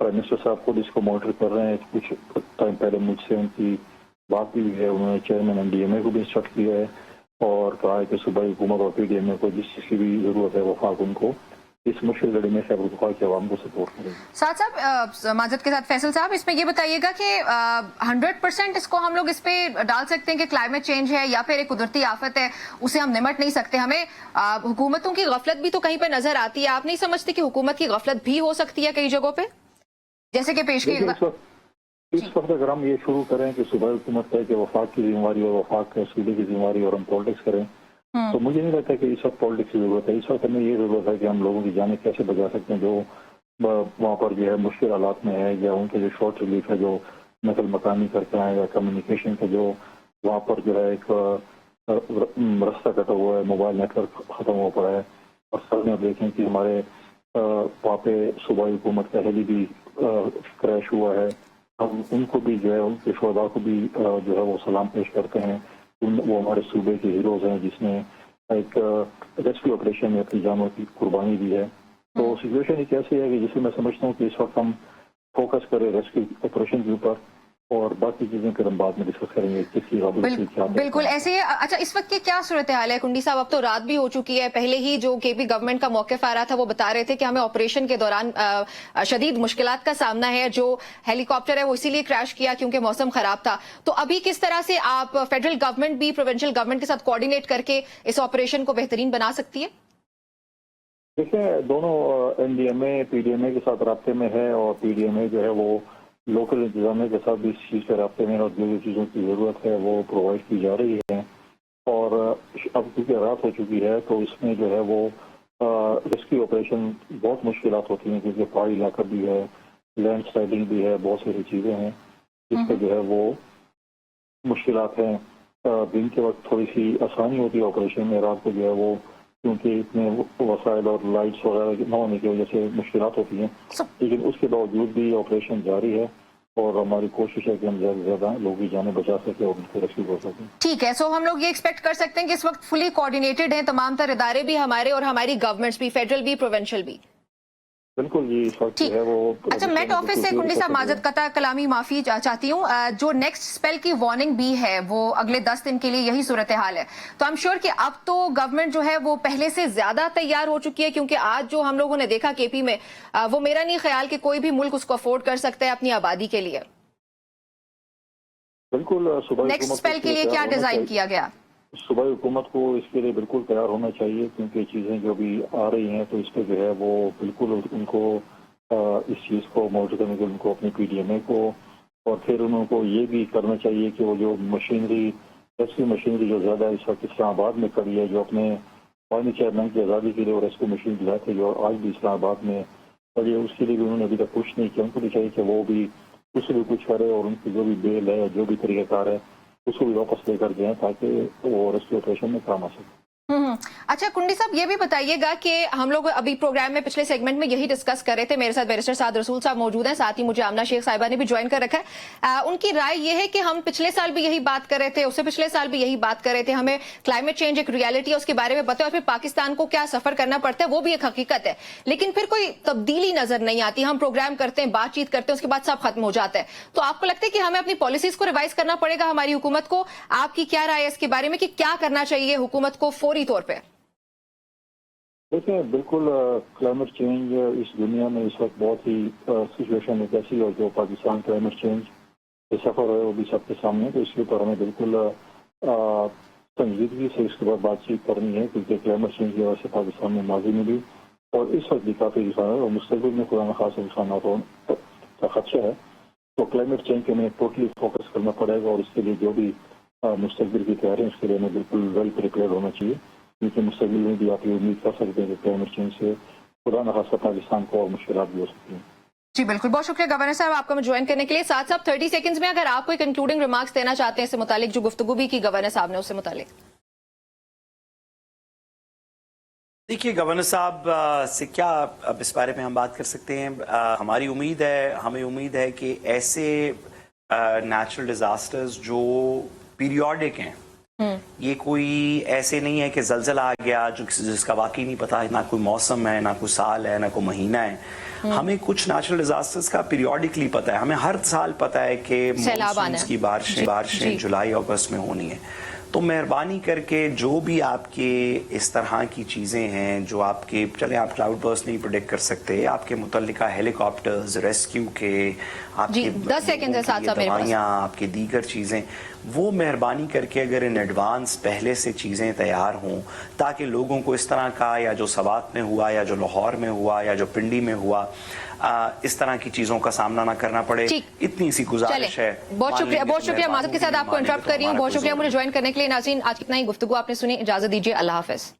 پرائم منسٹر صاحب خود اس کو مانیٹر کر رہے ہیں. کچھ ٹائم پہلے مجھ سے ان کی بات بھی ہے, انہوں نے چیئرمین این ڈی ایم اے کو بھی انسٹرکٹ کیا ہے اور کہا ہے کہ صوبائی حکومت اور پی ڈی ایم اے کو جس چیز کی بھی ضرورت ہے وفاق ان کو اس مشکل لڑائی میں خیبر پختونخوا کے عوام کو سپورٹ کریں. ساتھ صاحب معذرت کے ساتھ فیصل صاحب, اس میں یہ بتائیے گا کہ 100% اس کو ہم لوگ اس پہ ڈال سکتے ہیں کہ کلائمیٹ چینج ہے یا پھر ایک قدرتی آفت ہے, اسے ہم نمٹ نہیں سکتے. ہمیں حکومتوں کی غفلت بھی تو کہیں پہ نظر آتی ہے. آپ نہیں سمجھتے کہ حکومت کی غفلت بھی ہو سکتی ہے کئی جگہوں پہ, جیسے کہ پیش کی اس وقت اگر ہم یہ شروع کریں کہ صوبائی حکومت کہے کہ وفاق کی ذمہ داری اور وفاق صوبے کی ذمہ داری اور ہم پالیٹکس کریں, تو مجھے نہیں لگتا کہ اس وقت پالیٹکس کی ضرورت ہے. اس وقت ہمیں یہ ضرورت ہے کہ ہم لوگوں کی جانیں کیسے بچا سکتے ہیں جو وہاں پر جو ہے مشکل حالات میں ہے, یا ان کے جو شارٹ ریلیف ہے, جو نقل مکانی کرتے ہیں, یا کمیونیکیشن کا جو وہاں پر جو ہے ایک رستہ کٹا ہوا ہے, موبائل نیٹ ورک ختم ہو پڑا ہے. اور سر میں دیکھیں کہ ہمارے वहाँ पे सूबाई हुकूमत का हेली भी क्रैश हुआ है। हम उनको भी जो है, उनके शोधा को भी जो है वो सलाम पेश करते हैं। वो हमारे सूबे के हीरोज हैं जिसने एक रेस्क्यू ऑपरेशन में अपनी जानों की कुर्बानी दी है। तो सिचुएशन एक ऐसी है कि जिसे मैं समझता हूँ कि इस वक्त हम फोकस करें रेस्क्यू ऑपरेशन के ऊपर और बाकी चीजें फिर हम बाद में डिस्कस करेंगे किसी बिल्कुल ऐसे ही। अच्छा, इस वक्त की क्या सूरत हाल है कुंडी साहब? अब तो रात भी हो चुकी है। पहले ही जो केपी गवर्नमेंट का मौक़िफ़ आ रहा था वो बता रहे थे कि हमें ऑपरेशन के दौरान शदीद मुश्किलात का सामना है। जो हेलीकॉप्टर है वो इसीलिए क्रैश किया क्योंकि मौसम खराब था। तो अभी किस तरह से आप फेडरल गवर्नमेंट भी प्रोविंशियल गवर्नमेंट के साथ कोऑर्डिनेट करके इस ऑपरेशन को बेहतरीन बना सकती है? देखिए, दोनों एनडीएमए पीडीएमए के साथ राब्ते में है और पीडीएमए जो है वो लोकल इंतजामिया के साथ भी इस चीज़ के राब्ते में और जो जो चीज़ों की ज़रूरत है वो प्रोवाइड की जा रही है। और अब क्योंकि रात हो चुकी है तो इसमें जो है वो रेस्क्यू ऑपरेशन बहुत मुश्किलात होती हैं क्योंकि पहाड़ी इलाका भी है, लैंड स्लाइडिंग भी है, बहुत सारी चीज़ें हैं जिससे जो है वो मुश्किलात हैं। दिन के वक्त थोड़ी सी आसानी होती है ऑपरेशन में, रात को जो है वो क्योंकि इतने वसाइल और लाइट्स वगैरह न होने की वजह से मुश्किलात होती हैं। लेकिन उसके बावजूद भी ऑपरेशन जारी है और हमारी कोशिश है कि हम ज़्यादा से ज़्यादा लोगों की जानें बचा सकें और उनको रेस्क्यू कर सकें। ठीक है, सो हम लोग ये एक्सपेक्ट कर सकते हैं कि इस वक्त फुली कोऑर्डिनेटेड हैं तमाम तर इदारे भी हमारे और हमारी गवर्नमेंट्स भी, फेडरल भी प्रोविंशियल भी? बिल्कुल जी, इस वक्त है वो। अच्छा, मेट ऑफिस से कुंडी साहब माजद कता कलामी माफी चाहती हूँ। जो नेक्स्ट स्पेल की वार्निंग भी है वो अगले 10 दिन के लिए यही सूरत हाल है। तो आई एम श्योर कि अब तो गवर्नमेंट जो है वो पहले से ज्यादा तैयार हो चुकी है क्योंकि आज जो हम लोगों ने देखा केपी में वो मेरा नहीं ख्याल कि कोई भी मुल्क उसको अफोर्ड कर सकता है अपनी आबादी के लिए। बिल्कुल, नेक्स्ट स्पेल के लिए क्या डिजाइन किया गया? सूबाई हुकूमत को इसके लिए बिल्कुल तैयार होना चाहिए क्योंकि चीज़ें जो भी आ रही हैं तो इस पर जो है वो बिल्कुल उनको इस चीज़ को मॉनिटर करने के उनको अपनी पीडीएमए को और फिर उनको ये भी करना चाहिए कि वो जो मशीनरी रेस्क्यू मशीनरी जो ज़्यादा इस वक्त इस्लामाबाद में खड़ी है, जो अपने पानी चेयरमैन की आज़ादी के लिए वो रेस्क्यू मशीन दिलाए थे जो आज भी इस्लामाबाद में खड़ी है, उसके लिए भी उन्होंने अभी तक कुछ नहीं किया। उनको भी चाहिए कि वो भी उससे भी कुछ करे और उनकी जो भी बेल है जो भी तरीक़ाकार है उसको भी वापस लेकर दें ताकि वो रेस्क्यू ऑपरेशन में काम आ सके। अच्छा कुंडी साहब, ये भी बताइएगा कि हम लोग अभी प्रोग्राम में पिछले सेगमेंट में यही डिस्कस कर रहे थे। मेरे साथ बैरिस्टर साद रसूल साहब मौजूद हैं, साथ ही मुझे आमना शेख साहिबा ने भी ज्वाइन कर रखा है। उनकी राय ये है कि हम पिछले साल भी यही बात कर रहे थे, उससे पिछले साल भी यही बात कर रहे थे, हमें क्लाइमेट चेंज एक रियलिटी है उसके बारे में बताओ और फिर पाकिस्तान को क्या सफर करना पड़ता है वो भी एक हकीकत है, लेकिन फिर कोई तब्दीली नजर नहीं आती। हम प्रोग्राम करते हैं, बातचीत करते हैं, उसके बाद सब खत्म हो जाता है। तो आपको लगता है कि हमें अपनी पॉलिसीज को रिवाइज करना पड़ेगा हमारी हुकूमत को? आपकी क्या राय है इसके बारे में कि क्या करना चाहिए हुकूमत को फौरी तौर पर? देखिए, बिल्कुल क्लाइमेट चेंज इस दुनिया में इस वक्त बहुत ही सिचुएशन एक ऐसी है जो पाकिस्तान क्लाइमेट चेंज के सफ़र है वो भी सबके सामने, तो इसके ऊपर हमें बिल्कुल संजीदगी से इसके बाद बातचीत करनी है क्योंकि क्लाइमेट चेंज की वजह से पाकिस्तान में माजी में भी और इस वक्त भी काफ़ी नुकसान है और मुस्तक़बिल में खुदा न खासा नुकसान का खदशा है। तो क्लाइमेट चेंज पे हमें टोटली फोकस करना पड़ेगा और इसके लिए जो भी मुस्तक़बिल की तैयारी है उसके लिए हमें बिल्कुल वेल प्रिपेयर होना चाहिए क्योंकि मुस्तक़बिल में भी आप ये उम्मीद कर सकते हैं कि क्लाइमेट चेंज से खुदा न खासा पाकिस्तान को और मुश्किलात भी हो सकती हैं। जी बिल्कुल, बहुत शुक्रिया गवर्नर साहब आपका मैं ज्वाइन करने के लिए। साथ साथ 30 सेकंड्स में अगर आप कोई कंक्लूडिंग रिमार्क्स देना चाहते हैं इससे मुतालिक जो गुफ्तगू भी की गवर्नर साहब ने उससे मुतालिक। देखिए, गवर्नर साहब से क्या अब इस बारे में हम बात कर सकते हैं। हमारी उम्मीद है, हमें उम्मीद है कि ऐसे नेचुरल डिजास्टर्स जो पीरियोडिक हैं, ये कोई ऐसे नहीं है कि जलजला आ गया जो जिसका वाकई नहीं पता है, ना कोई मौसम है, ना कोई साल है, ना कोई महीना है। हमें कुछ नेचुरल डिजास्टर्स का पीरियोडिकली पता है, हमें हर साल पता है कि मानसून की बारिशें जुलाई अगस्त में होनी है। तो मेहरबानी करके जो भी आपके इस तरह की चीज़ें हैं जो आपके, चले आप क्लाउड बर्स्ट नहीं प्रेडिक्ट कर सकते, आपके मुतल्लिका हेलीकॉप्टर्स रेस्क्यू के, आपकी 10 सेकंड है साथ साथ दवाइयाँ, आपकी दीगर चीज़ें, वो मेहरबानी करके अगर इन एडवांस पहले से चीज़ें तैयार हों ताकि लोगों को इस तरह का या जो सवात में हुआ या जो लाहौर में हुआ या जो पिंडी में हुआ इस तरह की चीजों का सामना ना करना पड़े। इतनी सी गुजारिश है। बहुत शुक्रिया माजद के साथ आपको इंटरप्ट कर रही हूँ। बहुत शुक्रिया मुझे ज्वाइन करने के लिए। नाज़रीन, आज कितना ही गुफ्तगू आपने सुनी, इजाजत दीजिए, अल्लाह हाफिज।